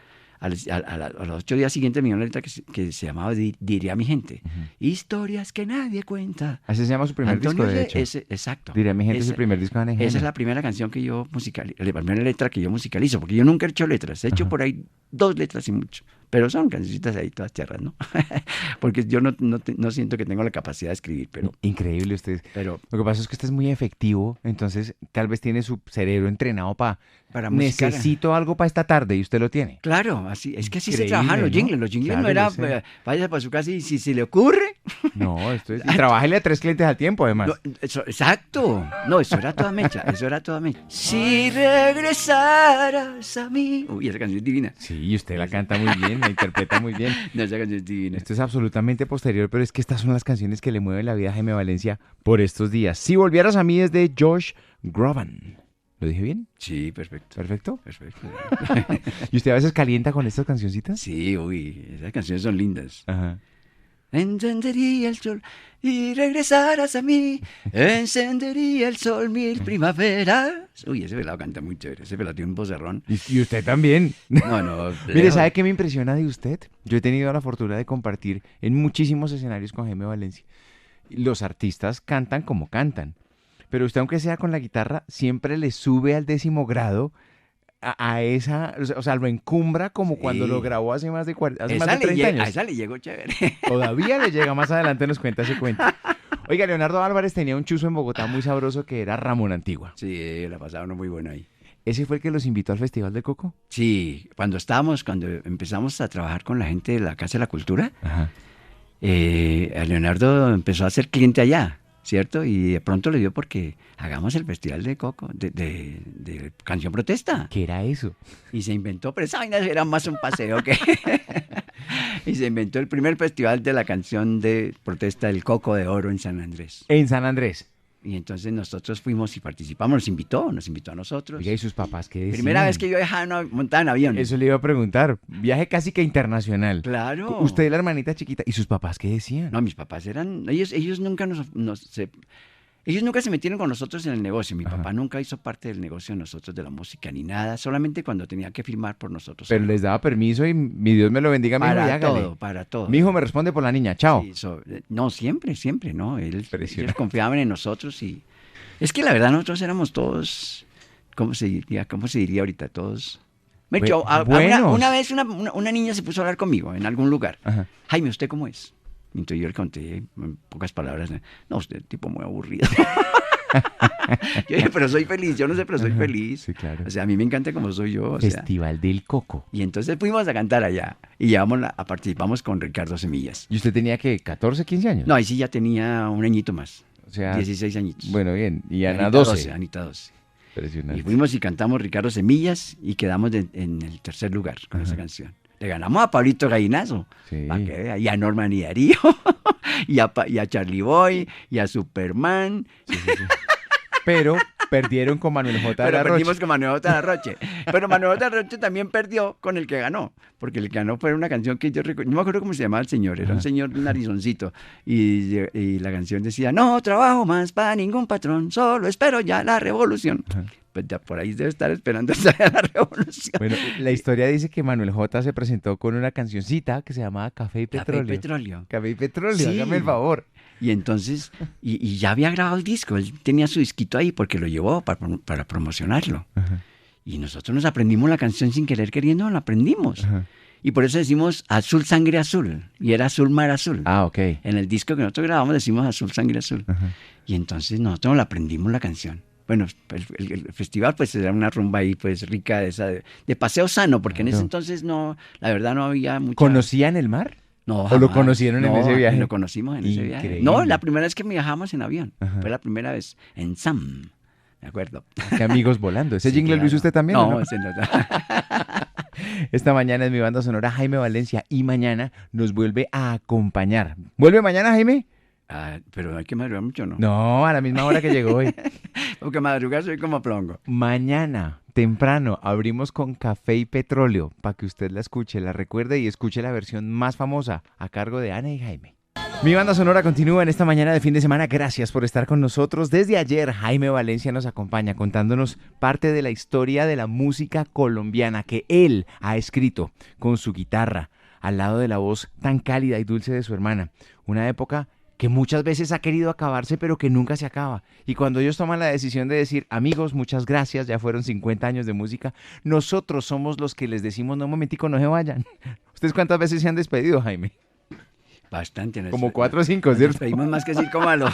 a los 8 días siguientes me dio una letra que se llamaba Diré a mi gente. Historias que nadie cuenta. Así se llama su primer Antonio disco, de Re- hecho. exacto. Diré a mi gente, es Esa- el primer disco de Ana y Esa Jaime. es la primera canción que yo musicalizo, la primera letra que yo musicalizo, porque yo nunca he hecho letras, he hecho Ajá. por ahí 2 letras y mucho, pero son cancioncitas ahí todas tierras, ¿no? Porque yo no siento que tengo la capacidad de escribir, Increíble ustedes. pero Lo que pasa es que usted es muy efectivo, entonces tal vez tiene su cerebro entrenado para musicar. necesito algo para esta tarde y usted lo tiene. Claro, es que así se Increíble, trabajan los ¿no? jingles. Los jingles Claro, no era, yo sé. vaya para su casa y si se le ocurre. No, esto es... Y trabájele a 3 clientes al tiempo, además. No, exacto. No, eso era toda mecha. Si regresaras a mí. Uy, esa canción es divina. Sí, y usted la canta muy bien, la interpreta muy bien. No, esa canción es divina. Esto es absolutamente posterior, pero es que estas son las canciones que le mueven la vida a Jaime Valencia por estos días. Si volvieras a mí es de Josh Groban. ¿Lo dije bien? Sí, perfecto. ¿Perfecto? Perfecto. ¿Y usted a veces calienta con estas cancioncitas? Sí, uy, esas canciones son lindas. Ajá. Encendería el sol y regresaras a mí. Encendería el sol 1000 primaveras. Uy, ese pelado canta muy chévere. Ese pelado tiene un vocerrón. Y usted también. No. Mire, lejos. ¿sabe qué me impresiona de usted? Yo he tenido la fortuna de compartir en muchísimos escenarios con Jaime Valencia. Los artistas cantan como cantan, pero usted, aunque sea con la guitarra, siempre le sube al 10º grado a esa, o sea, lo encumbra como Sí. cuando lo grabó hace más de 30 A años. esa le llegó chévere. Todavía le llega, más adelante nos cuenta ese cuento. Oiga, Leonardo Álvarez tenía un chuzo en Bogotá muy sabroso que era Ramón Antigua. Sí, la pasaron muy buena ahí. ¿Ese fue el que los invitó al Festival del Coco? Sí, cuando empezamos a trabajar con la gente de la Casa de la Cultura, Ajá. a Leonardo empezó a ser cliente allá, ¿cierto? Y de pronto le dio porque hagamos el Festival de Coco, de Canción Protesta. ¿Qué era eso? Y se inventó, pero esa vaina era más un paseo que... Y se inventó el primer festival de la canción de protesta del Coco de Oro en San Andrés. En San Andrés. Y entonces nosotros fuimos y participamos, nos invitó a nosotros. Oiga, ¿y sus papás qué decían? Primera vez que yo montaba en avión. Eso le iba a preguntar. Viaje casi que internacional. Claro. Usted y la hermanita chiquita. ¿Y sus papás qué decían? No, mis papás ellos nunca Ellos nunca se metieron con nosotros en el negocio. Mi papá nunca hizo parte del negocio de nosotros, de la música, ni nada. Solamente cuando tenía que firmar por nosotros. Pero les daba permiso y mi Dios me lo bendiga, mijo, y Para hágale. todo, para todo. Mi hijo me responde por la niña, chao. Sí, no, siempre, ¿no? Ellos Impresionante. confiaban en nosotros y... Es que la verdad nosotros éramos todos... ¿Cómo se diría ahorita? Todos... Buenos. Una vez una niña se puso a hablar conmigo en algún lugar. Ajá. Jaime, ¿usted cómo es? Entonces yo le conté en pocas palabras. No, usted es un tipo muy aburrido. Yo dije, pero soy feliz. Yo no sé, pero soy feliz. Sí, claro. O sea, a mí me encanta como soy yo. O sea. Festival del Coco. Y entonces fuimos a cantar allá. Y participamos con Ricardo Semillas. ¿Y usted tenía que 14, 15 años? No, ahí sí ya tenía un añito más. O sea, 16 añitos. Bueno, bien. Y Y Ana 12. Anita 12. Impresionante. Y fuimos y cantamos Ricardo Semillas y quedamos en el tercer lugar con esa canción. Le ganamos a Pablito Gallinazo, Sí. para que vea, y a Norman y Darío, y a Charlie Boy, y a Superman. Pero perdieron con Manuel J. de Pero la perdimos Roche. con Manuel J. de la Roche. Pero Manuel J. de la Roche también perdió con el que ganó. Porque el que ganó fue una canción que yo recuerdo. No me acuerdo cómo se llamaba el señor. Era un señor narizoncito. Y la canción decía: no trabajo más para ningún patrón. Solo espero ya la revolución. Pues ya por ahí debe estar esperando la revolución. Bueno, la historia dice que Manuel J. se presentó con una cancioncita que se llamaba Café y Petróleo. Café y Petróleo. Café y Petróleo, Sí. hágame el favor. Y entonces, y ya había grabado el disco, él tenía su disquito ahí porque lo llevó para promocionarlo. Y nosotros nos aprendimos la canción sin querer queriendo, la aprendimos. Y por eso decimos Azul Sangre Azul, y era Azul Mar Azul. Ah, ok. En el disco que nosotros grabamos decimos Azul Sangre Azul. Y entonces nosotros la aprendimos la canción. Bueno, el festival pues era una rumba ahí pues rica de paseo sano, porque en ese Claro. entonces no, la verdad no había mucha... ¿Conocían el mar? No, ¿O lo jamás. conocieron en No, ese viaje? Lo conocimos en ese viaje. Increíble. No, la primera vez que viajamos en avión. Ajá. Fue la primera vez en Sam. ¿De acuerdo? Qué amigos volando. ¿Ese Sí, jingle lo hizo claro. usted también? ¿o No, no? ese no. Esta mañana es mi banda sonora Jaime Valencia y mañana nos vuelve a acompañar. ¿Vuelve mañana, Jaime? Ah, pero hay que madrugar mucho, ¿no? No, a la misma hora que llegó hoy. Porque madrugar soy como plongo. Mañana, temprano, abrimos con Café y Petróleo para que usted la escuche, la recuerde y escuche la versión más famosa a cargo de Ana y Jaime. Mi banda sonora continúa en esta mañana de fin de semana. Gracias por estar con nosotros. Desde ayer, Jaime Valencia nos acompaña contándonos parte de la historia de la música colombiana que él ha escrito con su guitarra, al lado de la voz tan cálida y dulce de su hermana. Una época que muchas veces ha querido acabarse, pero que nunca se acaba. Y cuando ellos toman la decisión de decir, amigos, muchas gracias, ya fueron 50 años de música, nosotros somos los que les decimos, no, un momentico, no se vayan. ¿Ustedes cuántas veces se han despedido, Jaime? Bastante. Como 4 o 5, Nos ¿cierto? despedimos más que circo malo.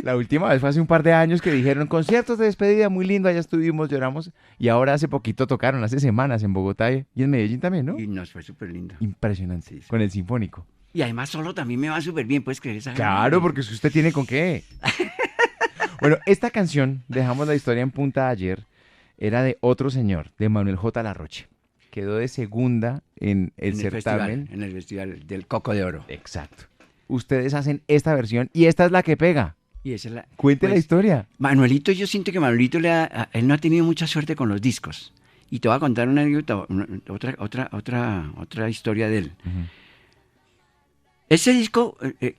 La última vez fue hace un par de años que dijeron, conciertos de despedida, muy lindo, allá estuvimos, lloramos. Y ahora hace poquito tocaron, hace semanas en Bogotá y en Medellín también, ¿no? Y nos fue súper lindo. Impresionante, Sí, sí. con el Sinfónico. Y además solo también me va súper bien, ¿puedes creer esa? Claro, porque si usted tiene con qué. Bueno, esta canción, dejamos la historia en punta ayer, era de otro señor, de Manuel J. Larroche. Quedó de segunda en el certamen. En el festival del Coco de Oro. Exacto. Ustedes hacen esta versión y esta es la que pega. Y esa es la... Cuente la pues, historia. Manuelito, yo siento que Manuelito él no ha tenido mucha suerte con los discos. Y te voy a contar una anécdota, otra historia de él. Ese disco,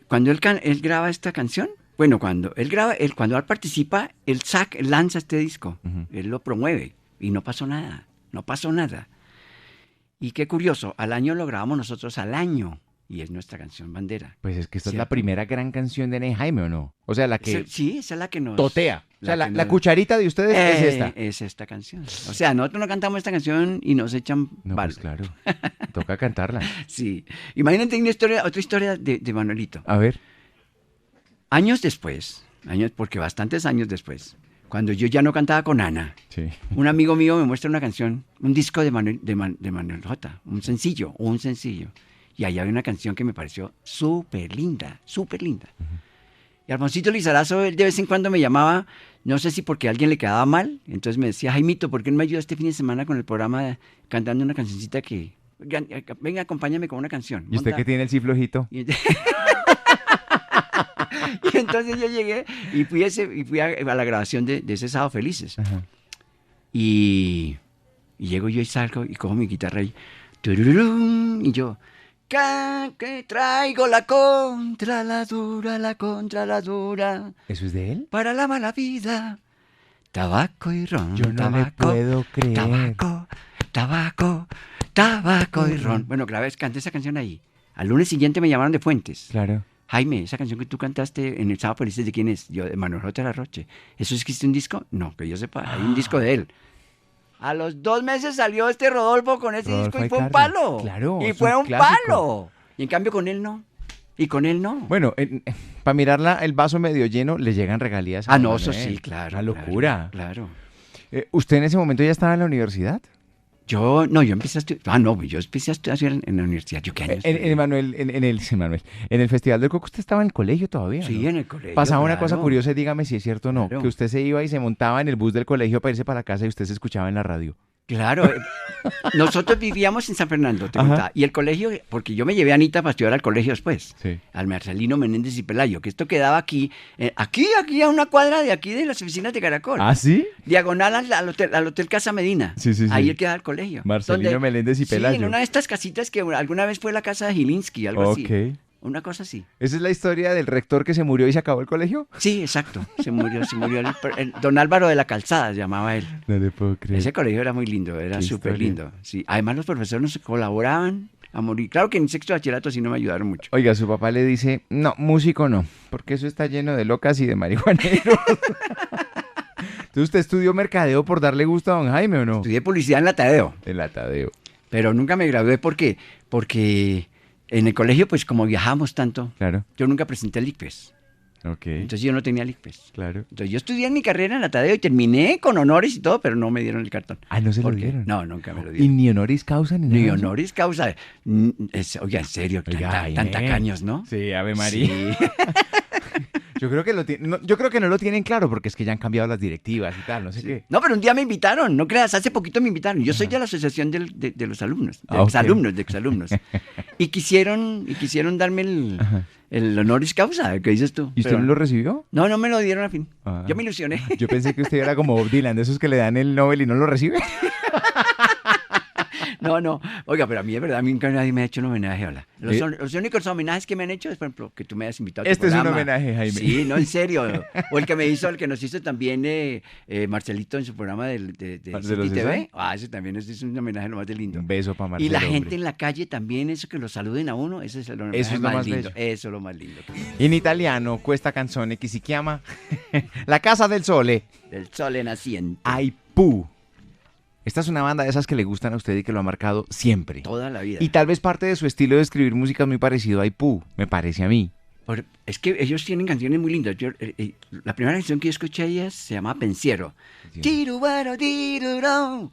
cuando él graba esta canción, bueno, cuando él participa, él lanza este disco, él lo promueve y no pasó nada. Y qué curioso, al año lo grabamos nosotros al año y es nuestra canción bandera. Pues es que esta es la ¿Cierto? primera gran canción de Ana y Jaime, ¿o no? O sea, la que Sí, esa es la que nos... totea. O sea, la la que nos- cucharita de ustedes es esta. Es esta canción. O sea, nosotros no cantamos esta canción y nos echan No, balo. pues claro. Toca cantarla. Sí. Imagínate otra historia de Manuelito. A ver. Años después, porque bastantes años después, cuando yo ya no cantaba con Ana, Sí. un amigo mío me muestra una canción, un disco de Manuel J, un sencillo. Y allá había una canción que me pareció súper linda. Y Alfonsito Lizarazo, él de vez en cuando me llamaba, no sé si porque a alguien le quedaba mal, entonces me decía, Jaimito, ¿por qué no me ayudas este fin de semana con el programa cantando una cancioncita que... Venga, acompáñame con una canción. ¿Y usted Monta". que tiene el ciflo ojito? Y y entonces yo llegué y fui a la grabación de ese Sábado Felices. Ajá. Y llego yo y salgo y cojo mi guitarra y... turururum, y yo... Que traigo la contra la dura, ¿Eso es de él? para la mala vida. Tabaco y ron, Yo no le tabaco, puedo creer. tabaco y ron. Bueno, grabé, canté esa canción ahí. Al lunes siguiente me llamaron de Fuentes. Claro. Jaime, esa canción que tú cantaste en el Sábado Felices, ¿de quién es? Yo, de Manuel J. Larroche. ¿Eso existe un disco? No, que yo sepa, hay un disco de él. A los 2 meses salió este Rodolfo con ese Rodolfo disco y fue un Aicardi. palo. Claro, Y es fue un un clásico. palo. Y en cambio con él no. Y con él no. Bueno, para mirarla el vaso medio lleno, le llegan regalías. a No, Juan eso Manuel. sí, claro. Una locura. Claro. ¿Usted en ese momento ya estaba en la universidad? Yo empecé a estudiar. Yo empecé a estudiar en la universidad. ¿Yo qué años? En el Festival del Coco usted estaba en el colegio todavía, Sí, ¿no? en el colegio. Pasaba una cosa claro. curiosa, y dígame si es cierto o no, Claro. que usted se iba y se montaba en el bus del colegio para irse para la casa y usted se escuchaba en la radio. Claro, nosotros vivíamos en San Fernando, te Ajá. contaba. Y el colegio, porque yo me llevé a Anita para estudiar al colegio después, Sí. al Marcelino Menéndez y Pelayo, que esto quedaba aquí a una cuadra de aquí de las oficinas de Caracol. ¿Ah, sí? Diagonal al hotel Casa Medina. Sí, sí, sí. Ahí quedaba el colegio. Marcelino Meléndez y Pelayo. Sí, en una de estas casitas que alguna vez fue la casa de Gilinski, algo así. Ok. Una cosa así. ¿Esa es la historia del rector que se murió y se acabó el colegio? Sí, exacto. Se murió don Álvaro de la Calzada, se llamaba él. No le puedo creer. Ese colegio era muy lindo, era Qué súper historia. lindo. Sí. Además los profesores nos colaboraban a morir. Claro que en sexto de bachillerato sí no me ayudaron mucho. Oiga, su papá le dice, no, músico no, porque eso está lleno de locas y de marihuaneros. Entonces, ¿usted estudió mercadeo por darle gusto a don Jaime o no? Estudié publicidad en la Tadeo, El atadeo. pero nunca me gradué porque en el colegio, pues como viajamos tanto, Claro, yo nunca presenté el ICFES. ok, Entonces yo no tenía el ICFES. claro. Entonces yo estudié mi carrera en la Tadeo y terminé con honores y todo, pero no me dieron el cartón. Ah, ¿no se lo ¿Por qué? dieron? No, nunca me lo ¿Y dieron. ni honoris causa ni nada? Ni de eso? honoris causa. Oiga, en serio, Oiga, tan Jaime. tacaños, ¿no? Sí, Ave María. Sí. Yo creo que yo creo que no lo tienen claro porque es que ya han cambiado las directivas y tal, no sé qué. No, pero un día me invitaron, no creas, hace poquito me invitaron. Yo soy de la asociación de los alumnos, de Ah, ok. exalumnos. Y quisieron darme Ajá. el honoris causa, ¿qué dices tú? ¿Y usted Pero no lo recibió? no me lo dieron a fin. Ah. Yo me ilusioné. Yo pensé que usted era como Bob Dylan, de esos que le dan el Nobel y no lo recibe. No. Oiga, pero a mí de verdad, a mí nunca nadie me ha hecho un homenaje, hola. Los, ¿Eh? los únicos homenajes que me han hecho es, por ejemplo, que tú me hayas invitado a tu Este es un programa. homenaje, Jaime. Sí, no, en serio. O el que nos hizo también Marcelito en su programa de ¿De los City TV. César? Ese también es un homenaje lo más de lindo. Un beso para Y Marcelo. la gente hombre. en la calle también, eso que lo saluden a uno, ese es el homenaje Eso es lo más lindo. bello. Eso es lo más lindo. In italiano, questa canzone che si chiama La Casa del Sole. Del sol naciente. Ai Pooh. Esta es una banda de esas que le gustan a usted y que lo ha marcado siempre. Toda la vida. Y tal vez parte de su estilo de escribir música es muy parecido a Ai Pooh, me parece a mí. Es que ellos tienen canciones muy lindas. La primera canción que yo escuché a ellas se llama Pensiero. Sí. Tirubaro, tiruro,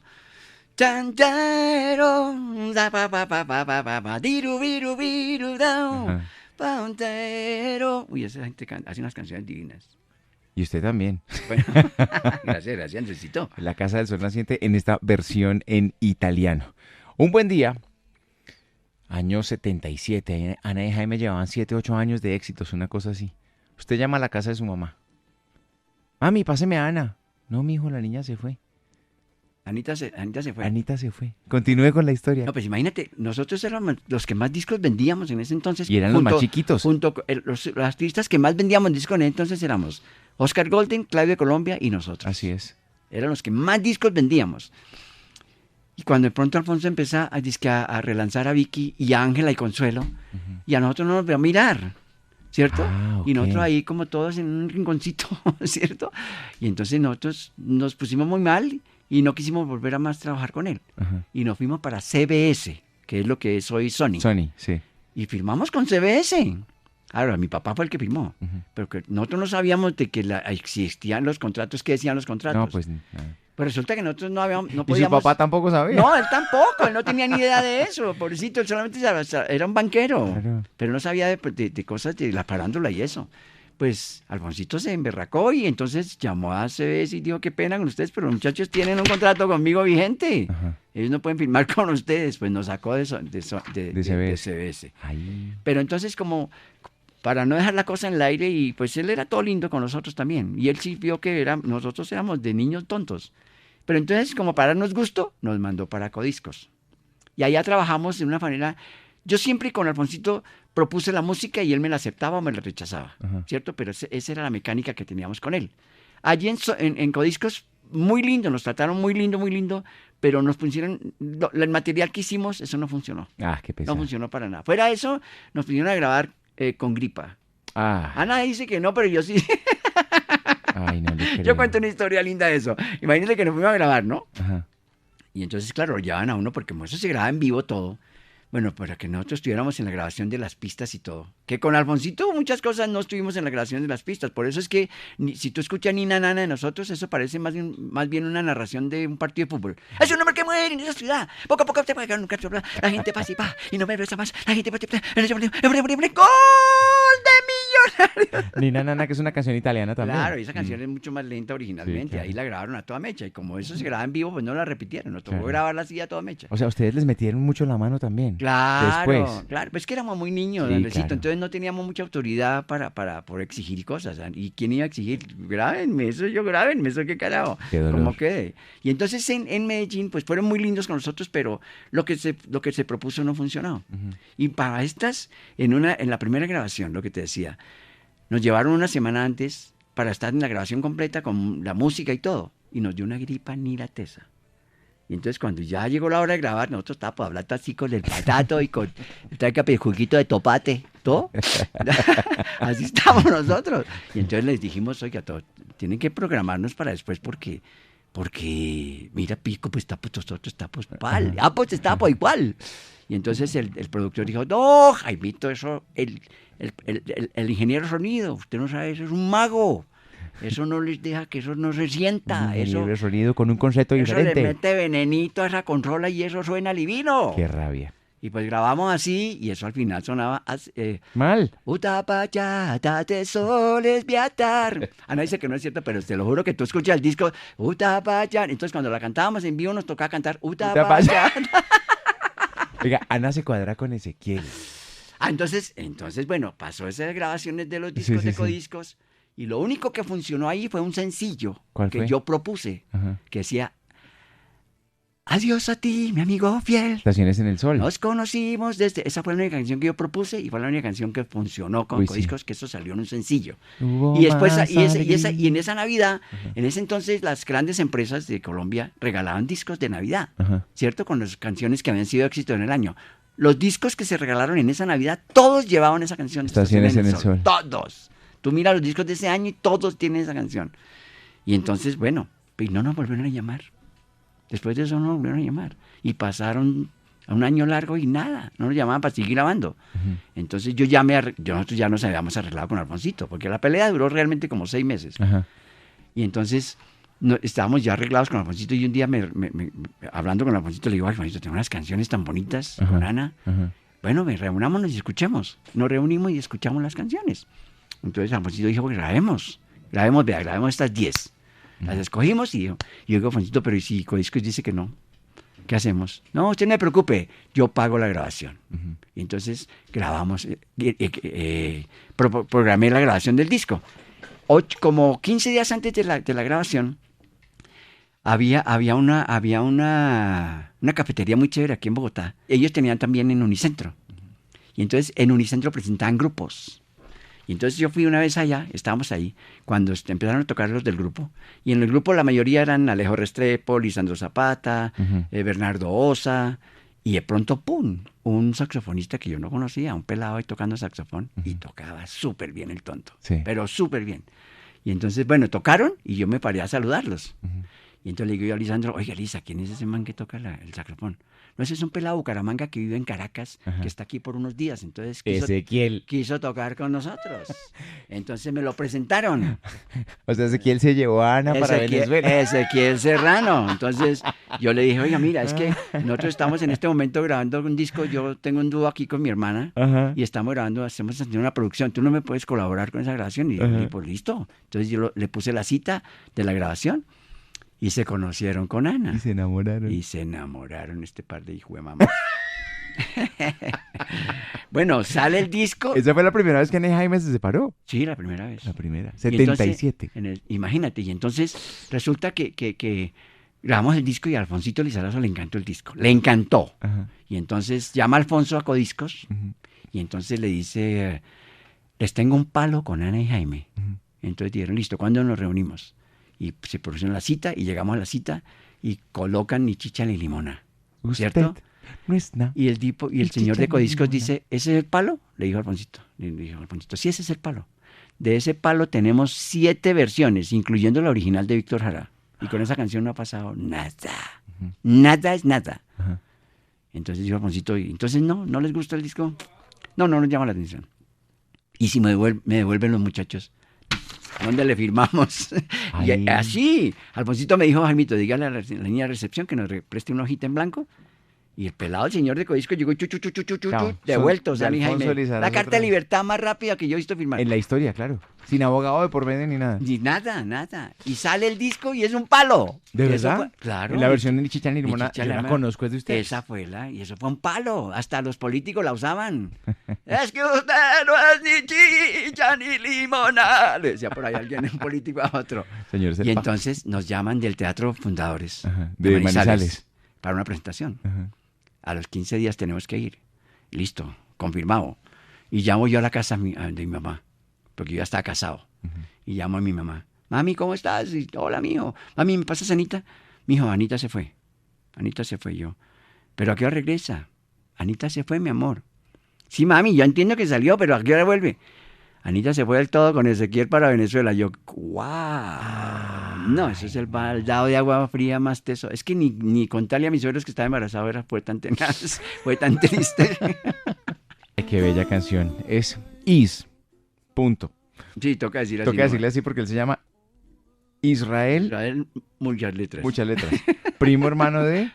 tantero, da pa pa pa pa pa pa pa, tiru biru biru dao, Ajá. pantero. Uy, esa gente hace unas canciones divinas. Y usted también. Bueno, gracias, Andresito. La Casa del Sol Naciente en esta versión en italiano. Un buen día. Año 77. Ana y Jaime llevaban 7, 8 años de éxitos, una cosa así. Usted llama a la casa de su mamá. Mami, páseme a Ana. No, mijo, la niña se fue. Anita se fue. Anita se fue. Continúe con la historia. No, pues imagínate, nosotros éramos los que más discos vendíamos en ese entonces. Y eran los más chiquitos. Junto con los artistas que más vendíamos discos en ese entonces éramos Oscar Golden, Claudio de Colombia y nosotros. Así es. Eran los que más discos vendíamos. Y cuando de pronto Alfonso empezó a relanzar a Vicky y a Ángela y Consuelo, y a nosotros no nos vio a mirar, ¿cierto? Ah, ok. Y nosotros ahí como todos en un rinconcito, ¿cierto? Y entonces nosotros nos pusimos muy mal y no quisimos volver a más trabajar con él. Ajá. Y nos fuimos para CBS, que es lo que es hoy Sony. Sony, sí. Y firmamos con CBS. Ahora, mi papá fue el que firmó, pero que nosotros no sabíamos de que existían los contratos, ¿qué decían los contratos? No, pues nada. Pues resulta que nosotros no Y su podíamos... papá tampoco sabía. No, él tampoco, él no tenía ni idea de eso, pobrecito, él solamente era un banquero, Claro. pero no sabía de cosas de la farándula y eso. Pues Alfonsito se emberracó y entonces llamó a CBS y dijo, qué pena con ustedes, pero los muchachos tienen un contrato conmigo vigente, Ajá. ellos no pueden firmar con ustedes, pues nos sacó de CBS. CBS. Ay. Pero entonces como para no dejar la cosa en el aire, y pues él era todo lindo con nosotros también, y él sí vio que nosotros éramos de niños tontos. Pero entonces, como para darnos gusto, nos mandó para Codiscos. Y allá trabajamos de una manera yo siempre con Alfonsito propuse la música y él me la aceptaba o me la rechazaba, Ajá. ¿cierto? Pero esa era la mecánica que teníamos con él. Allí en Codiscos, muy lindo, nos trataron muy lindo, pero nos pusieron, el material que hicimos, eso no funcionó. Ah, qué pesado. No funcionó para nada. Fuera de eso, nos pusieron a grabar con gripa. Ah, Ana dice que no, pero yo sí. ay, no le creo. Yo cuento una historia linda de eso. Imagínate que nos fuimos a grabar, ¿no? Ajá. Y entonces, claro, lo llevaban a uno porque como eso se graba en vivo todo. Bueno, para que nosotros estuviéramos en la grabación de las pistas y todo. Que con Alfonsito muchas cosas no estuvimos en la grabación de las pistas. Por eso es que si tú escuchas Nina Nana de nosotros, eso parece más bien una narración de un partido de fútbol. Es un hombre que muere en esa ciudad. Poco a poco te puede quedar un cacho. La gente pasa y va y no me besa más. La gente pasa y ¡gol de Millonarios! Nina Nana, que es una canción italiana también. Claro, y esa canción es mucho más lenta originalmente. Sí, claro. Ahí la grabaron a toda mecha. Y como eso se graba en vivo, pues no la repitieron. Nos tocó Claro. grabarla así a toda mecha. O sea, ustedes les metieron mucho la mano también. Claro, Después. claro, pues que éramos muy niños, Sí, Andresito, claro. entonces no teníamos mucha autoridad para poder exigir cosas. ¿Y quién iba a exigir? Grábenme, eso qué carajo. Qué dolor. ¿Cómo quede? Y entonces en Medellín, pues fueron muy lindos con nosotros, pero lo que se propuso no funcionó. Y para estas, en la primera grabación, lo que te decía, nos llevaron una semana antes para estar en la grabación completa con la música y todo, y nos dio una gripa ni la tesa. Y entonces cuando ya llegó la hora de grabar, nosotros estábamos hablando así con el patato y con el juguito de topate, ¿todo? Así estamos nosotros. Y entonces les dijimos, oiga, tienen que programarnos para después porque mira, Pico, pues está pues nosotros, está pues pal. Ah, pues está pues igual. Y entonces el productor dijo, no, Jaimito, eso, el ingeniero de sonido, usted no sabe, eso es un mago. Eso no les deja que eso no se sienta. Eso, El sonido con un concepto eso le diferente. mete venenito a esa consola y eso suena divino. Qué rabia. Y pues grabamos así y eso al final sonaba así, Mal. Utapayata te soles viatar. Ana dice que no es cierto, pero te lo juro que tú escuchas el disco Utapayata. Entonces cuando la cantábamos en vivo nos tocaba cantar Utapayata. Oiga, Ana se cuadra con Ezequiel. Entonces, bueno, pasó esas grabaciones de los discos Sí, de sí. Codiscos y lo único que funcionó ahí fue un sencillo ¿Cuál que fue? yo propuse, Ajá. que decía, adiós a ti, mi amigo fiel. Estaciones en el sol. Nos conocimos desde... Esa fue la única canción que yo propuse y fue la única canción que funcionó con Uy, sí. Codiscos, que eso salió en un sencillo. Hubo Y después, más y alegría. en esa Navidad, en ese entonces las grandes empresas de Colombia regalaban discos de Navidad, Ajá. ¿cierto? Con las canciones que habían sido éxito en el año. Los discos que se regalaron en esa Navidad, todos llevaban esa canción. Estaciones en el sol. Todos. Tú miras los discos de ese año y todos tienen esa canción. Y entonces, bueno, pues no nos volvieron a llamar. Después de eso no nos volvieron a llamar. Y pasaron a un año largo y nada, no nos llamaban para seguir grabando. Entonces nosotros ya nos habíamos arreglado con Alfonsito, porque la pelea duró realmente como 6 meses. Ajá. Y entonces estábamos ya arreglados con Alfonsito y un día hablando con Alfonsito le digo, Alfonsito, tengo unas canciones tan bonitas Ajá. con Ana. Ajá. Bueno, reunámonos y escuchemos. Nos reunimos y escuchamos las canciones. Entonces Alfonsito dijo, pues grabemos estas 10. Las escogimos y yo digo, Alfonsito, pero ¿y si Codiscos dice que no? ¿Qué hacemos? No, usted no se preocupe, yo pago la grabación. Y entonces grabamos, programé la grabación del disco. Como 15 días antes de la grabación, había una cafetería muy chévere aquí en Bogotá. Ellos tenían también en Unicentro. Y entonces en Unicentro presentaban grupos. Y entonces yo fui una vez allá, estábamos ahí, cuando empezaron a tocar los del grupo. Y en el grupo la mayoría eran Alejo Restrepo, Lisandro Zapata, Bernardo Osa. Y de pronto, ¡pum!, un saxofonista que yo no conocía, un pelado ahí tocando saxofón. Y tocaba súper bien el tonto, Sí. pero súper bien. Y entonces, bueno, tocaron y yo me paré a saludarlos. Y entonces le digo yo a Lisandro, oiga, Lisa, ¿quién es ese man que toca el saxofón? No, ese es un pelado Bucaramanga que vive en Caracas, que está aquí por unos días. Entonces Ezequiel. quiso tocar con nosotros. Entonces me lo presentaron. O sea, Ezequiel se llevó a Ana para Venezuela. Ezequiel Serrano. Entonces yo le dije, oiga, mira, es que nosotros estamos en este momento grabando un disco. Yo tengo un dúo aquí con mi hermana Ajá. y estamos haciendo una producción. ¿Tú no me puedes colaborar con esa grabación? Y pues listo. Entonces yo le puse la cita de la grabación y se conocieron con Ana. Y se enamoraron. Y se enamoraron este par de hijo de mamá. Bueno, sale el disco. Esa fue la primera vez que Ana y Jaime se separó. Sí, la primera vez. La primera. Y entonces, 77. imagínate, y entonces resulta que grabamos el disco y a Alfonsito Lizarazo le encantó el disco. Le encantó. Ajá. Y entonces llama a Alfonso a Codiscos y entonces le dice, les tengo un palo con Ana y Jaime. Entonces dijeron, listo, ¿cuándo nos reunimos? Y se pusieron la cita y llegamos a la cita y colocan ni chicha ni limona. ¿Cierto? Usted no es nada. Y el tipo, y el Ni señor chicha de ni Codiscos limona. dice, ¿ese es el palo? Le dijo Alfonsito. Le dijo Alfonsito, sí, ese es el palo. De ese palo tenemos 7 versiones, incluyendo la original de Víctor Jara. Y con esa canción no ha pasado nada. Nada es nada. Ajá. Entonces dijo Alfonsito, ¿y entonces no les gusta el disco? No nos llama la atención. Y si me devuelven los muchachos, ¿dónde le firmamos? Y Ay. así, Alfonsito me dijo, Jaimito, dígale a la niña de recepción que nos preste una hojita en blanco. Y el pelado, el señor de Codisco, llegó Claro, devuelto. O son sea, de mi Alfonso Jaime, Lizarazo la carta otra de vez. libertad más rápida que yo he visto firmar. En la historia, claro. Sin abogado de por medio ni nada. Ni nada. Y sale el disco y es un palo. ¿De Eso verdad? fue- claro. En la versión de Ni Chicha ni Limona, Chicha yo la Limona. conozco, es de ustedes. Esa fue y eso fue un palo. Hasta los políticos la usaban. Es que usted no es ni chicha ni limona. Le decía por ahí alguien, un político a otro. Señor Y Serpa. entonces nos llaman del Teatro Fundadores Ajá, de Manizales. para una presentación. Ajá. A los 15 días tenemos que ir. Listo, confirmado. Y llamo yo a la casa de mi mamá, porque yo ya estaba casado. Y llamo a mi mamá. Mami, ¿cómo estás? Y, hola, mijo. Mami, ¿me pasas a Anita? Mijo, Anita se fue. Anita se fue yo. ¿Pero a qué hora regresa? Anita se fue, mi amor. Sí, mami, yo entiendo que salió, pero ¿a qué hora vuelve? Anita se fue del todo con Ezequiel para Venezuela. Yo, ¡guau! No, eso es el baldado de agua fría más teso. Es que ni contarle a mis suegros que estaba embarazado fue tan tenaz, fue tan triste. Qué bella canción. Es Is. Punto. Sí, toca decir así. Toca decirle así porque él se llama Israel. Israel, muchas letras. Muchas letras. Primo hermano de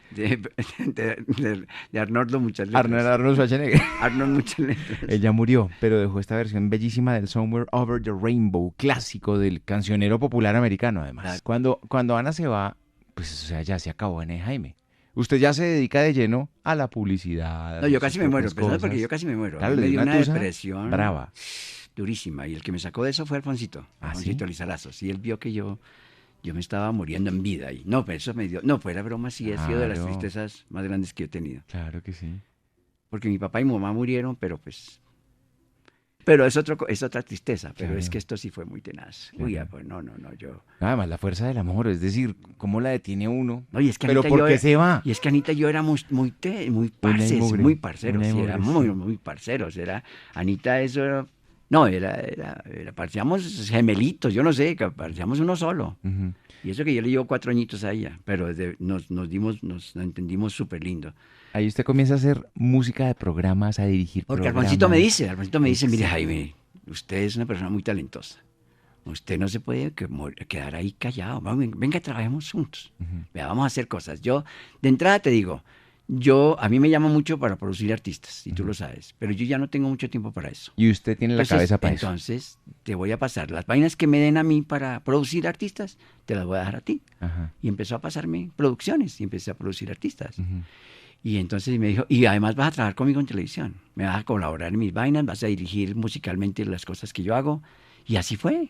De Arnoldo, muchas letras. Arnold Schwarzenegger. Arnold, muchas letras. Ella murió, pero dejó esta versión bellísima del Somewhere Over the Rainbow, clásico del cancionero popular americano, además. Claro. Cuando Ana se va, pues o sea, ya se acabó Ana y Jaime. Usted ya se dedica de lleno a la publicidad. a No, yo sus casi me muero, propias pensando porque cosas. yo casi me muero. Claro, Me le dio dio una tusa depresión brava. durísima. Y el que me sacó de eso fue Alfonsito. ¿Ah, Alfonsito sí? Lizarazo. Y él vio que yo me estaba muriendo en vida. Y no, pero eso me dio. No, fuera broma, sí ha sido de las Claro. tristezas más grandes que he tenido. Claro que sí. Porque mi papá y mi mamá murieron, pero pues. Pero es otra tristeza. Pero Claro. es que esto sí fue muy tenaz. Uy, Claro. pues no, yo. Nada más la fuerza del amor, es decir, cómo la detiene uno. No, y es que Pero Anita ¿por y yo qué se va? Y es que Anita y yo éramos muy Uña y mugre, muy parceros. uña y Sí, mugre, éramos sí. muy parceros. Anita, eso era. No, parecíamos gemelitos, yo no sé, que parecíamos uno solo. Ujú. Y eso que yo le llevo 4 añitos a ella, pero nos entendimos súper lindo. Ahí usted comienza a hacer música de programas, a dirigir Porque programas. Alfonsito me dice, mire Jaime, usted es una persona muy talentosa. Usted no se puede quedar ahí callado. Venga, trabajemos juntos. Vea, vamos a hacer cosas. Yo, de entrada te digo, a mí me llama mucho para producir artistas, y tú lo sabes, pero yo ya no tengo mucho tiempo para eso. Y usted tiene la cabeza para eso. Entonces, te voy a pasar las vainas que me den a mí para producir artistas, te las voy a dejar a ti. Ajá. Y empezó a pasarme producciones y empecé a producir artistas. Ujú. Y entonces me dijo, y además vas a trabajar conmigo en televisión, me vas a colaborar en mis vainas, vas a dirigir musicalmente las cosas que yo hago. Y así fue.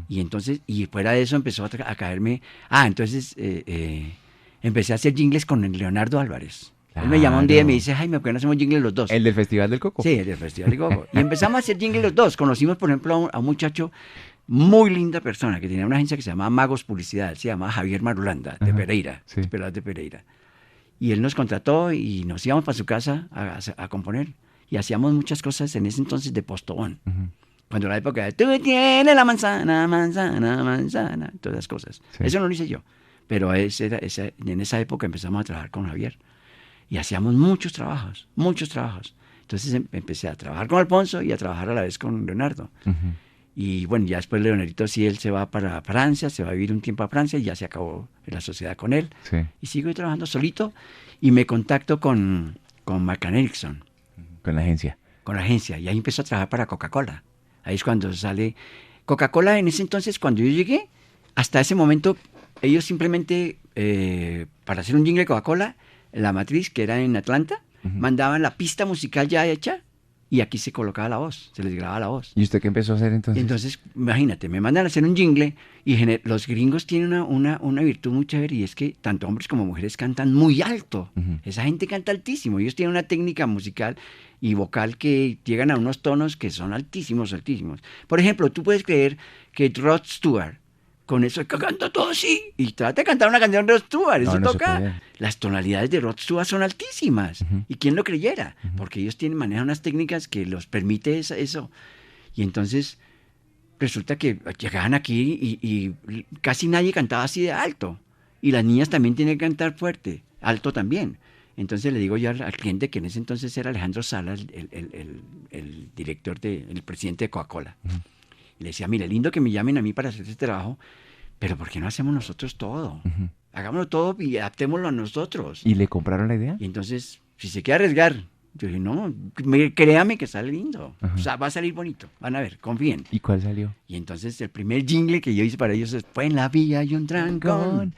Y entonces, y fuera de eso empezó a caerme, entonces empecé a hacer jingles con Leonardo Álvarez. Él me llama un día y me dice, Jaime, ¿por qué no hacemos jingles los dos? ¿El del Festival del Coco? Sí, el del Festival de Coco. Y empezamos a hacer jingles los dos. Conocimos, por ejemplo, a un muchacho muy linda persona que tenía una agencia que se llamaba Magos Publicidad. Él se llamaba Javier Marulanda, de Ajá, Pereira. sí. Pelado de Pereira. Y él nos contrató y nos íbamos para su casa a componer. Y hacíamos muchas cosas en ese entonces de postobón. Ujú. Cuando la época de, tú tienes la manzana, todas esas cosas. Sí. Eso no lo hice yo. Pero en esa época empezamos a trabajar con Javier. Y hacíamos muchos trabajos. Entonces empecé a trabajar con Alfonso y a trabajar a la vez con Leonardo. Ujú. Y bueno, ya después Leonardito sí, él se va para Francia, se va a vivir un tiempo a Francia y ya se acabó la sociedad con él. Sí. Y sigo trabajando solito y me contacto con McCann Erickson, Con la agencia. con la agencia. Y ahí empezó a trabajar para Coca-Cola. Ahí es cuando sale Coca-Cola. En ese entonces, cuando yo llegué, hasta ese momento, ellos simplemente, para hacer un jingle de Coca-Cola, la matriz, que era en Atlanta, mandaban la pista musical ya hecha y aquí se colocaba la voz, se les grababa la voz. ¿Y usted qué empezó a hacer Y entonces? entonces, imagínate, me mandan a hacer un jingle y los gringos tienen una virtud muy chévere y es que tanto hombres como mujeres cantan muy alto. Ujú. Esa gente canta altísimo. Ellos tienen una técnica musical y vocal que llegan a unos tonos que son altísimos, altísimos. Por ejemplo, tú puedes creer que Rod Stewart, con eso que canta todo así, y trata de cantar una canción de Rod Stewart, No, eso no se toca. puede. Las tonalidades de Rod Stewart son altísimas. Ujú. ¿Y quién lo creyera? Porque ellos manejan unas técnicas que los permite eso. Y entonces resulta que llegaban aquí y casi nadie cantaba así de alto. Y las niñas también tienen que cantar fuerte, alto también. Entonces le digo yo al cliente, que en ese entonces era Alejandro Salas, el director, el presidente de Coca-Cola. Y le decía, mire, lindo que me llamen a mí para hacer este trabajo, pero ¿por qué no hacemos nosotros todo? Ujú. Hagámoslo todo y adaptémoslo a nosotros. ¿Y le compraron la idea? Y entonces, si se quiere arriesgar, yo dije, no, créame que sale lindo. Ajá. O sea, va a salir bonito. Van a ver, confíen. ¿Y cuál salió? Y entonces el primer jingle que yo hice para ellos fue: en la vía hay un trancón,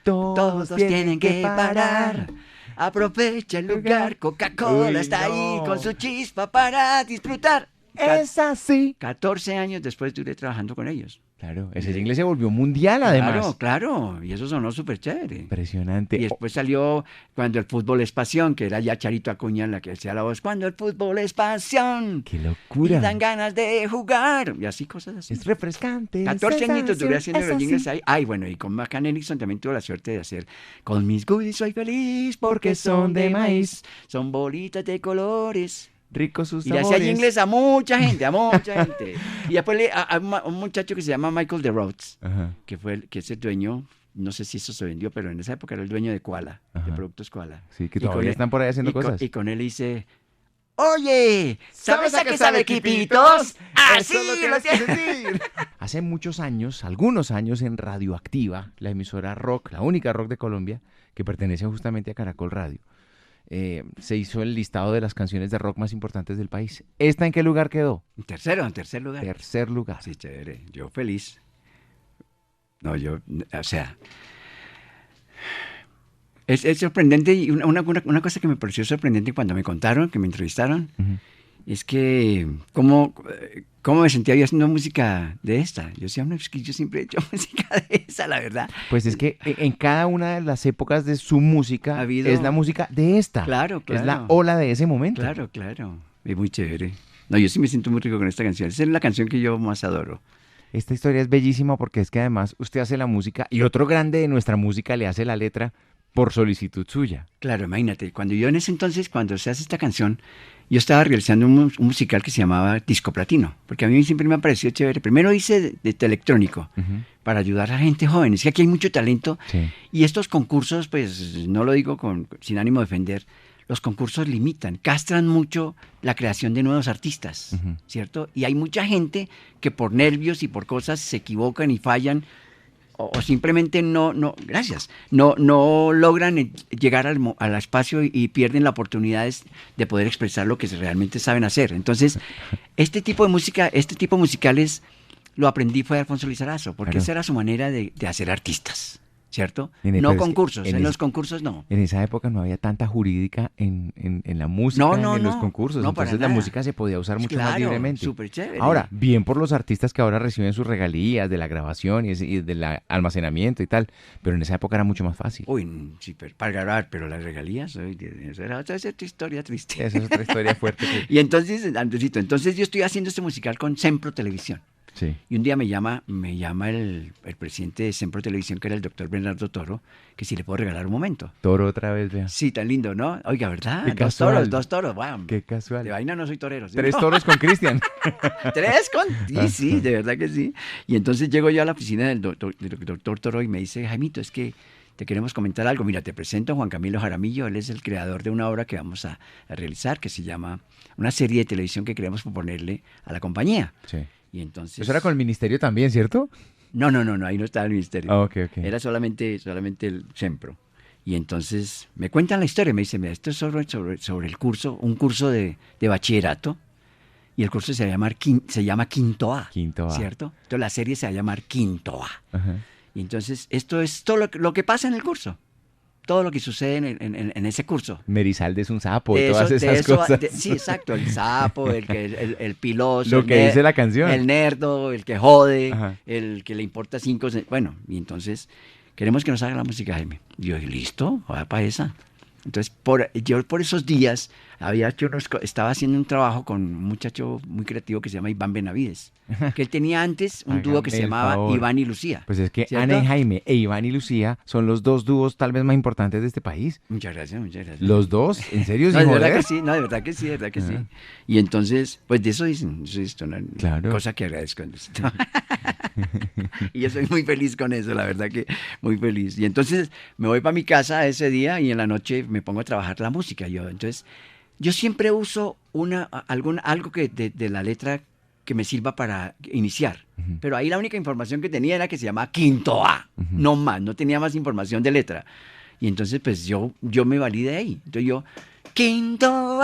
todos tienen que parar. Aprovecha el lugar, Coca-Cola Uy, está no. ahí con su chispa para disfrutar. Es así. 14 años después duré trabajando con ellos. Claro, ese jingle se volvió mundial además. Claro, y eso sonó súper chévere. Impresionante. Y después salió Cuando el fútbol es pasión, que era ya Charito Acuña la que decía la voz: cuando el fútbol es pasión, ¡Qué y locura! dan ganas de jugar, y así cosas así. Es refrescante. 14 añitos duré haciendo es los así. jingles ahí. Ay, bueno, y con McCann Erickson también tuve la suerte de hacer: con mis goodies soy feliz porque son de maíz, son bolitas de colores. Ricos sus Y le sabores. hacía jingles a mucha gente, a mucha gente. Y después a un muchacho que se llama Michael de Rhodes, Ajá. que es el dueño, no sé si eso se vendió, pero en esa época era el dueño de Koala, de Ajá. Productos Koala. Sí, que Y con todavía él- están por ahí haciendo y con- cosas. y con él dice: oye, ¿sabes a qué sabe Equipitos? Así lo tienes que decir. Hace muchos años, algunos años, en Radioactiva, la emisora rock, la única rock de Colombia, que pertenece justamente a Caracol Radio, se hizo el listado de las canciones de rock más importantes del país. ¿Esta en qué lugar quedó? En tercer lugar. Tercer lugar. Sí, chévere. Yo feliz. No, o sea, es sorprendente, y una cosa que me pareció sorprendente cuando me contaron, que me entrevistaron, Ujú. es que cómo me sentía yo haciendo música de esta. Yo decía, no, es que yo siempre he hecho música de esa, la verdad. Pues es que en cada una de las épocas de su música Ha habido- es la música de esta. Claro, Es la claro. ola de ese momento. Claro, claro. Es muy chévere. No, yo sí me siento muy rico con esta canción. Esa es la canción que yo más adoro. Esta historia es bellísima porque es que además usted hace la música y otro grande de nuestra música le hace la letra por solicitud suya. Claro, imagínate, cuando yo en ese entonces, cuando se hace esta canción, yo estaba realizando un musical que se llamaba Disco Platino, porque a mí siempre me ha parecido chévere. Primero hice de electrónico, Ujú. para ayudar a gente joven. Es que aquí hay mucho talento, Sí. y estos concursos, pues no lo digo sin ánimo de ofender, los concursos limitan, castran mucho la creación de nuevos artistas, Ujú. ¿cierto? Y hay mucha gente que por nervios y por cosas se equivocan y fallan, o simplemente no logran llegar al espacio y pierden la oportunidad de poder expresar lo que realmente saben hacer. Entonces, este tipo de musicales lo aprendí fue de Alfonso Lizarazo, porque Claro. esa era su manera de hacer artistas, ¿cierto? Nene, No pero es que concursos, en en ese- los concursos no. En esa época no había tanta jurídica en la música, No, en los no, concursos. no, para Entonces la nada. música se podía usar mucho más Claro, libremente. súper chévere. Ahora, bien por los artistas que ahora reciben sus regalías de la grabación y del almacenamiento y tal, pero en esa época era mucho más fácil. Uy, sí, para grabar, pero las regalías, esa era otra historia triste. Esa es otra historia fuerte. Y entonces, Andresito, entonces yo estoy haciendo este musical con Sempro Televisión. Sí. Y un día me llama el presidente de Sempro Televisión, que era el doctor Bernardo Toro, que si le puedo regalar un momento. Toro otra vez, vea. Sí, tan lindo, ¿no? Oiga, ¿verdad? Qué Dos casual. toros, wow. Qué casual. De vaina no soy torero. ¿sí? 3 toros con Cristian. ¿Tres con? Sí, de verdad que sí. Y entonces llego yo a la oficina del doctor Toro y me dice: Jaimito, es que te queremos comentar algo. Mira, te presento a Juan Camilo Jaramillo. Él es el creador de una obra que vamos a realizar, que se llama una serie de televisión que queremos proponerle a la compañía. Sí. Y entonces... Eso era con el ministerio también, ¿cierto? No, ahí no estaba el ministerio. Ah, ok, ok. Era solamente el Sempro. Y entonces me cuentan la historia, me dicen: mira, esto es sobre el curso, un curso de bachillerato, y el curso se llama Quinto A. Quinto A. ¿Cierto? Entonces la serie se va a llamar Quinto A. Ajá. Y entonces esto es todo lo que pasa en el curso. todo lo que sucede en ese curso. Merizalde es un sapo, De todas eso- de esas eso- cosas. sí, exacto, el sapo, el piloso, Lo el que dice la canción. el nerdo, el que jode, Ajá. el que le importa bueno, y entonces queremos que nos haga la música, Jaime. Y yo dije, listo, va para esa. Entonces, yo por esos días estaba haciendo un trabajo con un muchacho muy creativo que se llama Iván Benavides, que él tenía antes un dúo que Hágame se el llamaba favor. Iván y Lucía. Pues es que ¿cierto? Ana y Jaime e Iván y Lucía son los dos dúos tal vez más importantes de este país. Muchas gracias, muchas gracias. Los dos, ¿en serio? No, sin de verdad joder? que sí, no, de verdad que sí, de verdad que sí. Ajá. Y entonces, pues de eso dicen, eso es una Claro. cosa que agradezco. Y yo soy muy feliz con eso, la verdad que muy feliz. Y entonces me voy para mi casa ese día y en la noche me pongo a trabajar la música. Entonces, yo siempre uso algo que de la letra que me sirva para iniciar. Pero ahí la única información que tenía era que se llama quinto A, no más, no tenía más información de letra. Y entonces, pues yo me valí de ahí. Entonces yo, quinto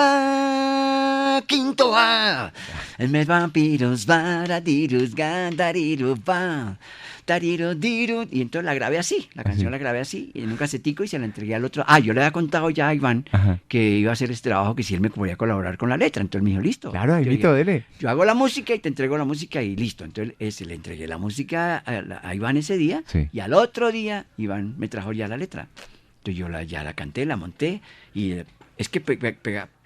A, el mes vampiros, varadiros, gandariros, va, tariru, diru. Y entonces la grabé así, la canción la grabé así, en un casetico y se la entregué al otro. Yo le había contado ya a Iván Ajá. que iba a hacer este trabajo, que si él me podía colaborar con la letra. Entonces me dijo, listo. Claro, Yo Jaimito, dije, dele. yo hago la música y te entrego la música y listo. Entonces le entregué la música a Iván ese día Sí. y al otro día Iván me trajo ya la letra. Entonces yo ya la canté, la monté y es que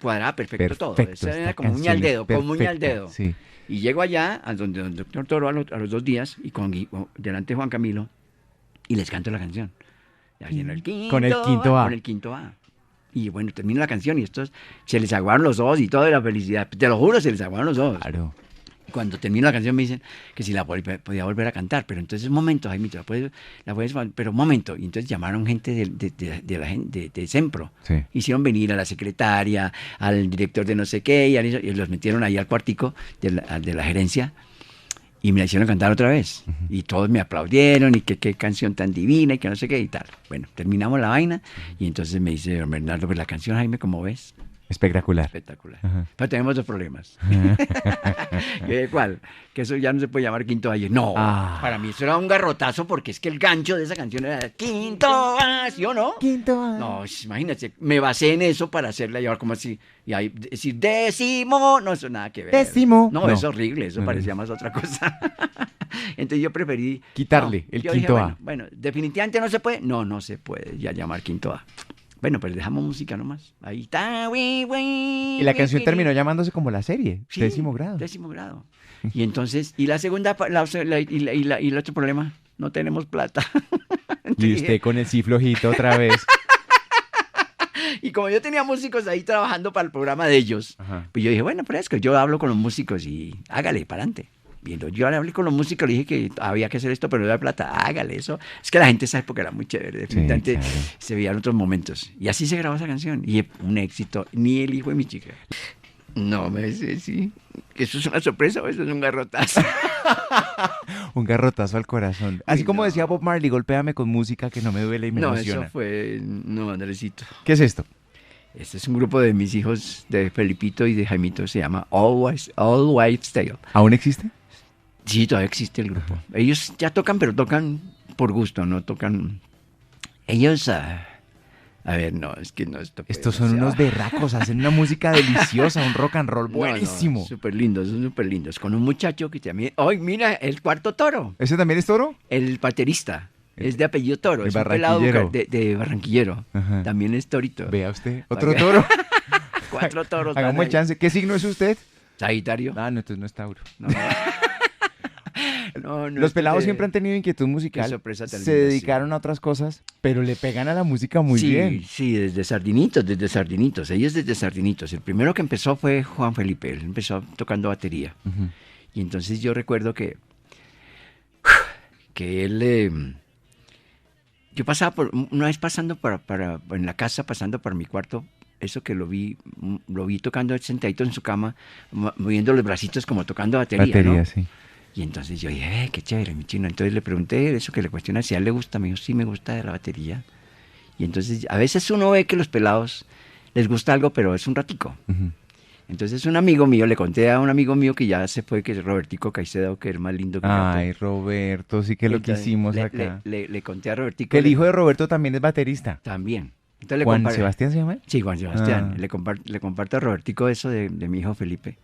cuadraba perfecto todo. Eso era esta como uña canción al es dedo, como uña al perfecta, dedo. Sí. Y llego allá, a donde el doctor Toro a los 2 días y delante de Juan Camilo y les canto la canción. Y haciendo Con el quinto A. Con el quinto A. Y bueno, termina la canción y estos se les aguaron los ojos y toda la felicidad. Te lo juro, se les aguaron los ojos. Claro. Cuando termino la canción me dicen que si podía volver a cantar, pero entonces, un momento, Jaimito, pero un momento. Y entonces llamaron gente de Sempro. Sí. Hicieron venir a la secretaria, al director de no sé qué, y los metieron ahí al cuartico de la gerencia y me la hicieron cantar otra vez. Y todos me aplaudieron y que qué canción tan divina y que no sé qué y tal. Bueno, terminamos la vaina y entonces me dice don Bernardo, pues la canción, Jaime, ¿cómo ves? Espectacular. Espectacular. Ajá. Pero tenemos 2 problemas. Yo dije, ¿cuál? Que eso ya no se puede llamar quinto A. Y yo, no, para mí eso era un garrotazo porque es que el gancho de esa canción era quinto A, ¿sí o no? Quinto A. No, imagínate, me basé en eso para hacerla llevar como así. Y ahí decir décimo, no, eso nada que ver. Décimo. No, No. es horrible, eso No, no. parecía más otra cosa. Entonces yo preferí Quitarle el yo quinto dije, A. Bueno, definitivamente no se puede. No se puede ya llamar quinto A. Bueno, pues dejamos música nomás. Ahí está. Y la canción terminó llamándose como la serie, Sí, 10º grado. 10º grado. Y entonces, y la segunda, y el otro problema, no tenemos plata. Y Entonces usted con el sí flojito otra vez. y como yo tenía músicos ahí trabajando para el programa de ellos, Ajá. pues yo dije, bueno, fresco, yo hablo con los músicos y hágale, para adelante. Viendo, yo le hablé con los músicos, le dije que había que hacer esto, pero no da plata, hágale eso. Es que la gente en esa época era muy chévere, definitivamente claro. se veían otros momentos. Y así se grabó esa canción, y un éxito, ni el hijo de mi chica. No, me dice, sí, que eso es una sorpresa o eso es un garrotazo. Un garrotazo al corazón. Así Uy, como no. decía Bob Marley, golpéame con música que no me duele y me No, emociona. eso fue, no, Andresito. ¿Qué es esto? Este es un grupo de mis hijos, de Felipito y de Jaimito, se llama All Wives Tale. ¿Aún existe? Sí, todavía existe el grupo. Ellos ya tocan, pero tocan por gusto, no tocan... Ellos... a ver, no, es que no... Estos son unos berracos, hacen una música deliciosa, un rock and roll buenísimo. Súper lindos, son súper lindos. Con un muchacho que también... ¡Ay, mira! El cuarto Toro, ¿Ese también es toro? el baterista. Es de apellido Toro, El es un pelado barranquillero. de Barranquillero. Ajá. También es torito. Vea usted, otro Oiga. toro. 4 toros. van Hagamos ahí. el chance. ¿Qué signo es usted? Sagitario. Ah, no, entonces no es tauro. No, no, Los pelados este- siempre han tenido inquietud musical. Qué sorpresa tan Se linda, dedicaron a otras cosas, pero le pegan a la música muy sí, bien. Sí, desde Sardinitos. Ellos desde Sardinitos. El primero que empezó fue Juan Felipe. Él empezó tocando batería. Ujú. Y entonces yo recuerdo que él... yo pasaba una vez pasando en la casa, pasando por mi cuarto, eso que lo vi tocando sentadito en su cama, moviendo los bracitos como tocando batería, ¿no? sí. Y entonces yo dije, qué chévere, mi chino. Entonces le pregunté eso que le cuestiona si a él le gusta. Me dijo, sí, me gusta de la batería. Y entonces a veces uno ve que los pelados les gusta algo, pero es un ratico. Ujú. Entonces un amigo mío, le conté a un amigo mío que ya se fue, que es Robertico Caicedo, que es más lindo que Ay, Roberto, sí que lo Entonces, quisimos le, acá. le conté a Robertico. Que el hijo de Roberto también es baterista. También. Entonces le ¿Juan compar- Sebastián se llama? Sí, Juan Sebastián. Ah. Le comparto a Robertico eso de mi hijo Felipe.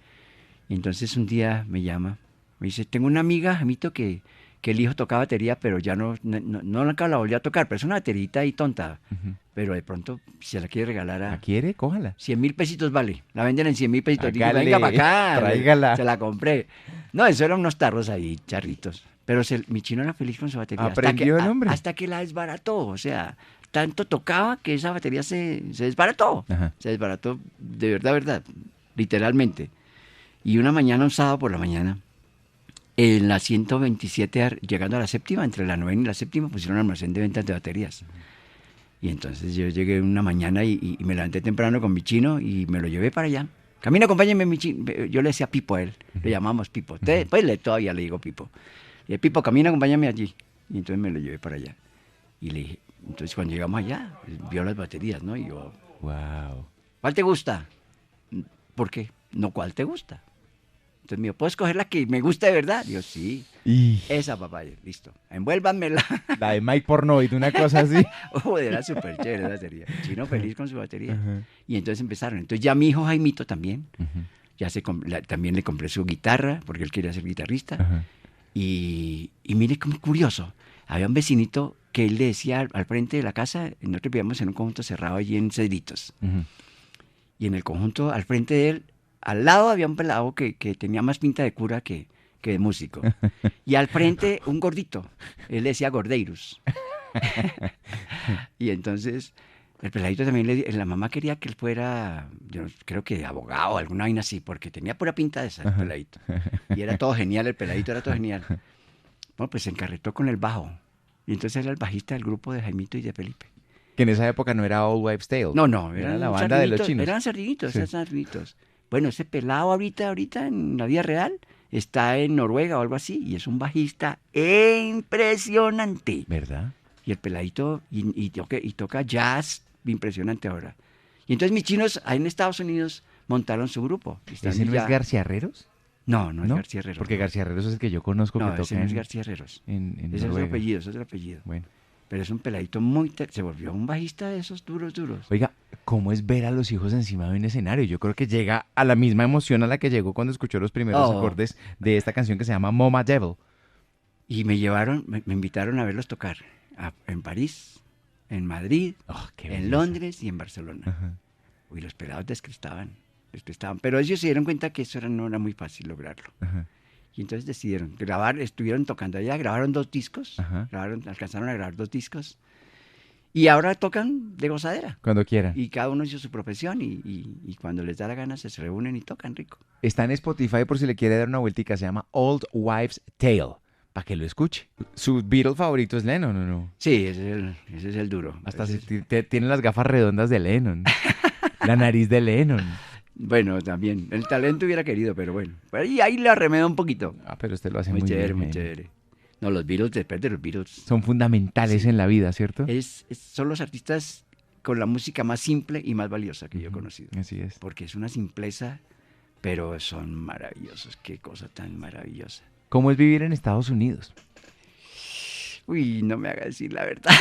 Y entonces un día me llama, me dice, tengo una amiga, Jamito, que el hijo tocaba batería, pero ya no la volvió a tocar, pero es una baterita ahí tonta. Ujú. Pero de pronto se la quiere regalar ¿La a quiere? Cójala. 100.000 pesitos vale. La venden en 100.000 pesitos. Digo, Hágale, venga para acá. tráigala. Se la compré. No, eso eran unos tarros ahí, charritos. Pero mi chino era feliz con su batería. Aprendió el hombre. Hasta que la desbarató. O sea, tanto tocaba que esa batería se desbarató. Ajá. Se desbarató de verdad, literalmente. Y una mañana, un sábado por la mañana, en la 127, llegando a la séptima, entre la novena y la séptima, pusieron un almacén de ventas de baterías. Y entonces yo llegué una mañana y me levanté temprano con mi chino y me lo llevé para allá. Camina, acompáñame, mi chino. Yo le decía Pipo a él, le llamamos Pipo. Pues todavía le digo Pipo. Le dije, Pipo, camina, acompáñame allí. Y entonces me lo llevé para allá. Y le dije, entonces cuando llegamos allá, vio las baterías, ¿no? Y yo, Wow. ¿cuál te gusta? ¿Por qué? No, ¿cuál te gusta? Entonces me dijo, ¿puedo escoger la que me gusta de verdad? Yo, sí, Y esa papaya, listo. Envuélvanmela. la de Mike Pornoy, una cosa así. Era súper chévere la batería. Chino feliz con su batería. Ajá. Y entonces empezaron. Entonces ya mi hijo Jaimito también, Ujú. ya también le compré su guitarra, porque él quería ser guitarrista. Ajá. Y mire cómo curioso. Había un vecinito que él le decía al frente de la casa, nosotros vivíamos en un conjunto cerrado allí en Cedritos. Ujú. Y en el conjunto, al frente de él, al lado había un pelado que tenía más pinta de cura que de músico. Y al frente, un gordito. Él le decía Gordeiros. Y entonces, el peladito también, la mamá quería que él fuera, yo creo que abogado, alguna vaina así, porque tenía pura pinta de ese el peladito. Y era todo genial, el peladito era todo genial. Bueno, pues se encarretó con el bajo. Y entonces era el bajista del grupo de Jaimito y de Felipe. Que en esa época no era All Wives Tale. No, Era eran la banda de los sardinitos, chinos. Eran sardinitos, Sí. eran sardinitos. Bueno, ese pelado ahorita en la vida real está en Noruega o algo así y es un bajista impresionante. ¿Verdad? Y el peladito y toca jazz impresionante ahora. Y entonces mis chinos ahí en Estados Unidos montaron su grupo. Están ¿Ese no ya- es García Herreros? No, no es García Herreros. Porque no. García Herreros es el que yo conozco No, que ese toca no es en, García Herreros. en Ese es otro Noruega. apellido, ese es otro apellido. Bueno. Pero es un peladito se volvió un bajista de esos duros. Oiga, ¿cómo es ver a los hijos encima de un escenario? Yo creo que llega a la misma emoción a la que llegó cuando escuchó los primeros Oh. acordes de esta canción que se llama Mama Devil. Y me invitaron a verlos tocar en París, en Madrid, Oh, qué en belleza. Londres y en Barcelona. Ajá. Uy, los pelados descrestaban. Pero ellos se dieron cuenta que eso no era muy fácil lograrlo. Ajá. Y entonces decidieron grabar, estuvieron tocando allá, grabaron 2 discos, Ajá. alcanzaron a grabar 2 discos. Y ahora tocan de gozadera. Cuando quieran. Y cada uno hizo su profesión y cuando les da la gana se reúnen y tocan rico. Está en Spotify por si le quiere dar una vueltica. Se llama Old Wives Tale. Para que lo escuche. Su Beatle favorito es Lennon, ¿o no? Sí, ese es el duro. Hasta Ese tiene las gafas redondas de Lennon. La nariz de Lennon. Bueno, también. El talento hubiera querido, pero bueno. Y ahí le arremedo un poquito. Ah, pero usted lo hace Muy muy chévere, bien. muy chévere. No, los Beatles, después de los Beatles, Son fundamentales en la vida, ¿cierto? son los artistas con la música más simple y más valiosa que yo he conocido. Así es. Porque es una simpleza, pero son maravillosos. Qué cosa tan maravillosa. ¿Cómo es vivir en Estados Unidos? Uy, no me haga decir la verdad.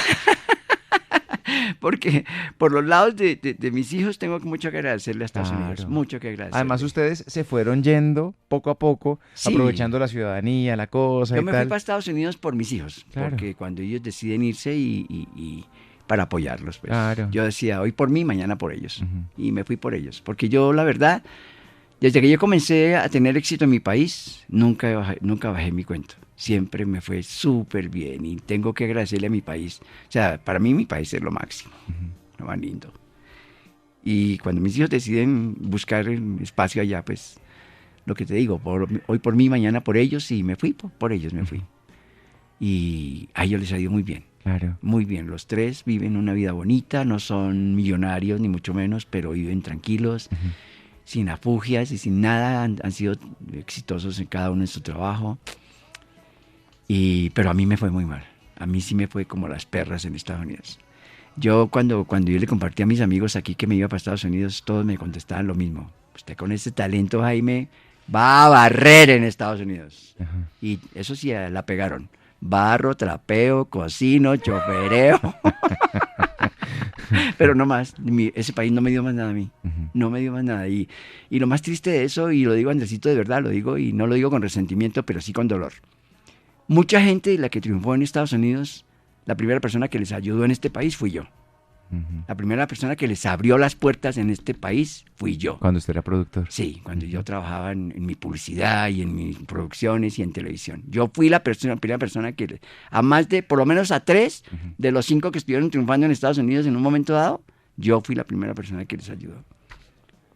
Porque por los lados de mis hijos tengo mucho que agradecerle a Estados Claro. Unidos. Mucho que agradecerle. Además, ustedes se fueron yendo poco a poco, Sí. aprovechando la ciudadanía, la cosa Yo y me fui tal. para Estados Unidos por mis hijos, Claro. porque cuando ellos deciden irse y para apoyarlos, pues, Claro. yo decía, hoy por mí, mañana por ellos. Ujú. Y me fui por ellos, porque yo, la verdad, desde que yo comencé a tener éxito en mi país, nunca bajé mi cuento. Siempre me fue súper bien y tengo que agradecerle a mi país. O sea, para mí mi país es lo máximo, lo más lindo. Y cuando mis hijos deciden buscar espacio allá, pues, lo que te digo, hoy por mí, mañana por ellos, y me fui, por ellos me fui. Y a ellos les ha ido muy bien. Claro. Muy bien, los 3 viven una vida bonita, no son millonarios ni mucho menos, pero viven tranquilos, sin afugias y sin nada, han sido exitosos en cada uno en su trabajo. Pero a mí me fue muy mal, a mí sí me fue como las perras en Estados Unidos. Yo cuando yo le compartí a mis amigos aquí que me iba para Estados Unidos, todos me contestaban lo mismo. usted con ese talento, Jaime, va a barrer en Estados Unidos. Y eso sí, la pegaron. Barro, trapeo, cocino, chofereo. Pero no más, ese país no me dio más nada a mí, no me dio más nada. Y lo más triste de eso, y lo digo Andresito de verdad, lo digo, y no lo digo con resentimiento, pero sí con dolor. Mucha gente, la que triunfó en Estados Unidos, la primera persona que les ayudó en este país fui yo. La primera persona que les abrió las puertas en este país fui yo. Cuando usted era productor. Sí, cuando yo trabajaba en mi publicidad y en mis producciones y en televisión. Yo fui la primera persona que, a más de, por lo menos a 3 de los 5 que estuvieron triunfando en Estados Unidos en un momento dado, yo fui la primera persona que les ayudó.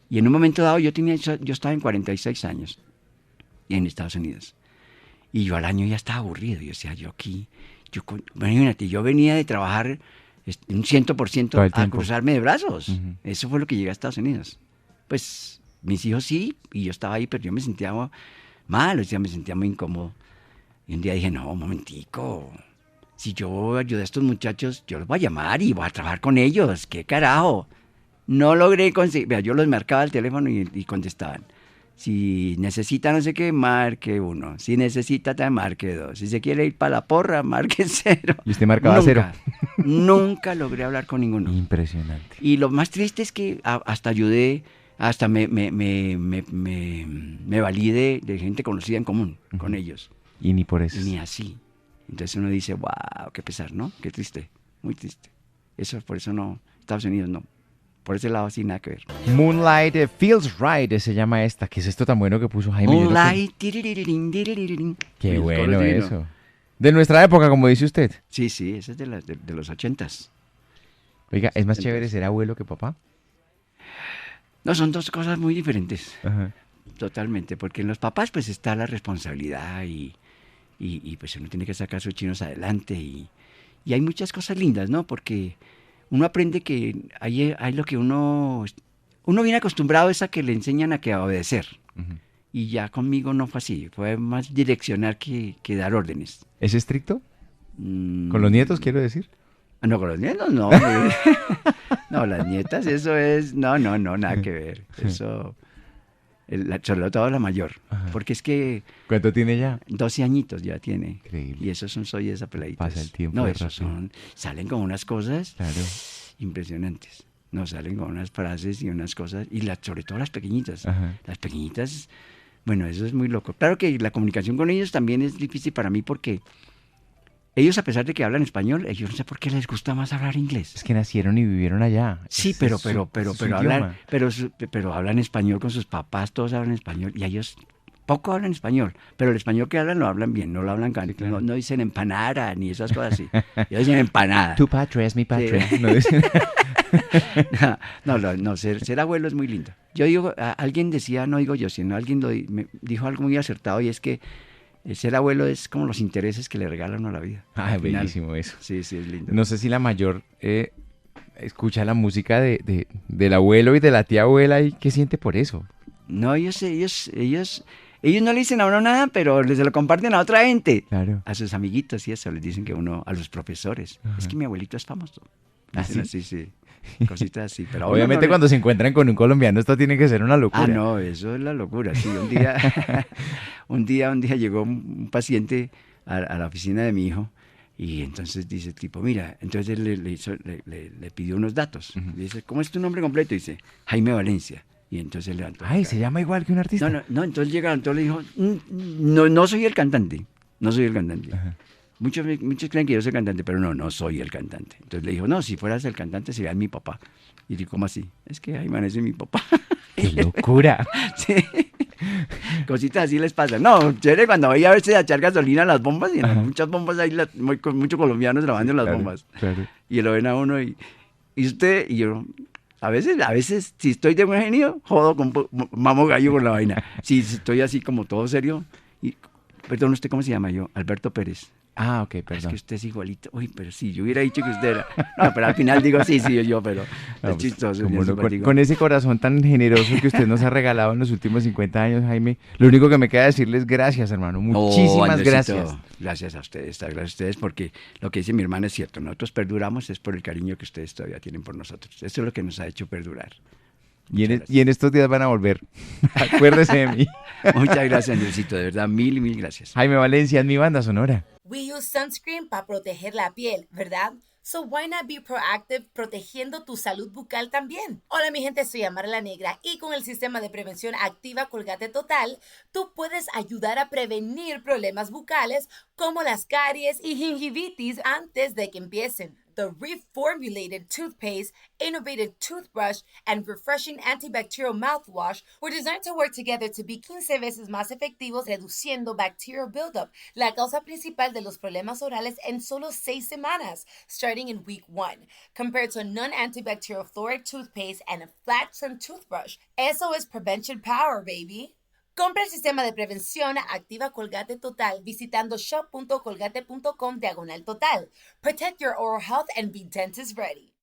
Y en un momento dado yo estaba en 46 años en Estados Unidos. Y yo al año ya estaba aburrido. Yo decía, imagínate, yo venía de trabajar un 100% a cruzarme de brazos. Eso fue lo que llegué a Estados Unidos. Pues mis hijos sí, y yo estaba ahí, pero yo me sentía mal, o sea, me sentía muy incómodo. Y un día dije, no, un momentico, si yo ayudé a estos muchachos, yo los voy a llamar y voy a trabajar con ellos, ¿qué carajo? No logré conseguir, vea, yo los marcaba al teléfono y contestaban. Si necesita no sé qué, marque 1. Si necesita, marque 2. Si se quiere ir para la porra, marque 0. ¿Y usted marcaba 0? Nunca logré hablar con ninguno. Impresionante. Y lo más triste es que hasta ayudé, hasta me valí de gente conocida en común con ellos. Y ni por eso. Ni así. Entonces uno dice, wow, qué pesar, ¿no? Qué triste, muy triste. Por eso no, Estados Unidos no. Por ese lado sí, nada que ver. Moonlight Feels Right se llama esta. ¿Qué es esto tan bueno que puso Jaime? Moonlight. Qué bueno eso. De nuestra época, como dice usted. Sí, ese es de los 80s. Oiga, ¿es más chévere ser abuelo que papá? No, son dos cosas muy diferentes. Ajá. Totalmente, porque en los papás pues está la responsabilidad y pues uno tiene que sacar a sus chinos adelante y hay muchas cosas lindas, ¿no? Porque uno aprende que hay lo que uno viene acostumbrado es a que le enseñan a obedecer. Y ya conmigo no fue así, fue más direccionar que dar órdenes. ¿Es estricto? ¿Con los nietos, quiero decir? No, con los nietos no. No, las nietas, eso es, no, nada que ver. Eso, sobre todo la mayor. Ajá. Porque es que... ¿Cuánto tiene ya? 12 añitos ya tiene. Increíble. Y esos soy esa peladita. Pasa el tiempo. No, esos salen con unas cosas impresionantes. No, salen con unas frases y unas cosas, y sobre todo las pequeñitas. Ajá. Las pequeñitas, bueno, eso es muy loco. Claro que la comunicación con ellos también es difícil para mí porque ellos, a pesar de que hablan español, ellos no sé por qué les gusta más hablar inglés. Es que nacieron y vivieron allá. Sí, pero hablan español con sus papás, todos hablan español, y ellos poco hablan español, pero el español que hablan lo hablan bien, no lo hablan claro. No dicen empanada ni esas cosas así. Ellos dicen empanada. Tu patria es mi patria. Sí. No, ser abuelo es muy lindo. Yo digo, alguien decía, no digo yo, sino alguien me dijo algo muy acertado, y es que ser abuelo es como los intereses que le regalan a la vida. Ah, bellísimo eso. Sí, es lindo. No sé si la mayor escucha la música del abuelo y de la tía abuela, y ¿qué siente por eso? No, ellos no le dicen a uno nada, pero se lo comparten a otra gente. Claro. A sus amiguitos y eso, les dicen que a los profesores. Ajá. Es que mi abuelito es famoso. Dicen así, sí. Cositas así. Pero obviamente cuando se encuentran con un colombiano esto tiene que ser una locura. Ah, no, eso es la locura. Sí, un día llegó un paciente a la oficina de mi hijo, y entonces dice el tipo, mira, entonces él le pidió unos datos. Uh-huh. Dice, ¿cómo es tu nombre completo? Dice, Jaime Valencia. Y entonces él levantó. Ay, se llama igual que un artista. No, entonces llegó, le dijo, no soy el cantante. Ajá. Muchos creen que yo soy cantante, pero no soy el cantante. Entonces le dijo, no, si fueras el cantante sería mi papá. Y dijo, ¿cómo así? Es que Jaime es mi papá. ¡Qué locura! Sí. Cositas así les pasan. No, chévere cuando voy a verse a echar gasolina a las bombas, y muchas bombas ahí, muchos colombianos trabajando en las bombas. Claro. Y lo ven a uno y usted, y yo... A veces, si estoy de buen genio, mamo gallo con la vaina. Si estoy así como todo serio, perdón, ¿usted cómo se llama? Yo, Alberto Pérez. Ah, ok, perdón. Es que usted es igualito. Uy, pero sí, yo hubiera dicho que usted era... No, pero al final digo sí, yo, pero es chistoso. Con ese corazón tan generoso que usted nos ha regalado en los últimos 50 años, Jaime, lo único que me queda decirles gracias, hermano. Muchísimas gracias. Gracias a ustedes, porque lo que dice mi hermana es cierto. Nosotros perduramos es por el cariño que ustedes todavía tienen por nosotros. Eso es lo que nos ha hecho perdurar. Y en estos días van a volver. Acuérdese de mí. Muchas gracias, Andresito, de verdad, mil gracias. Jaime Valencia es mi banda sonora. We use sunscreen para proteger la piel, ¿verdad? So why not be proactive protegiendo tu salud bucal también? Hola mi gente, soy Amara la Negra y con el sistema de prevención Activa Colgate Total, tú puedes ayudar a prevenir problemas bucales como las caries y gingivitis antes de que empiecen. The reformulated toothpaste, innovative toothbrush, and refreshing antibacterial mouthwash were designed to work together to be 15 veces más efectivos reduciendo bacterial buildup, la causa principal de los problemas orales en solo 6 semanas, starting in week 1, compared to a non-antibacterial fluoride toothpaste and a flat-trim toothbrush. Eso es prevention power, baby. Compra el sistema de prevención Activa Colgate Total visitando shop.colgate.com/total. Protect your oral health and be dentist ready.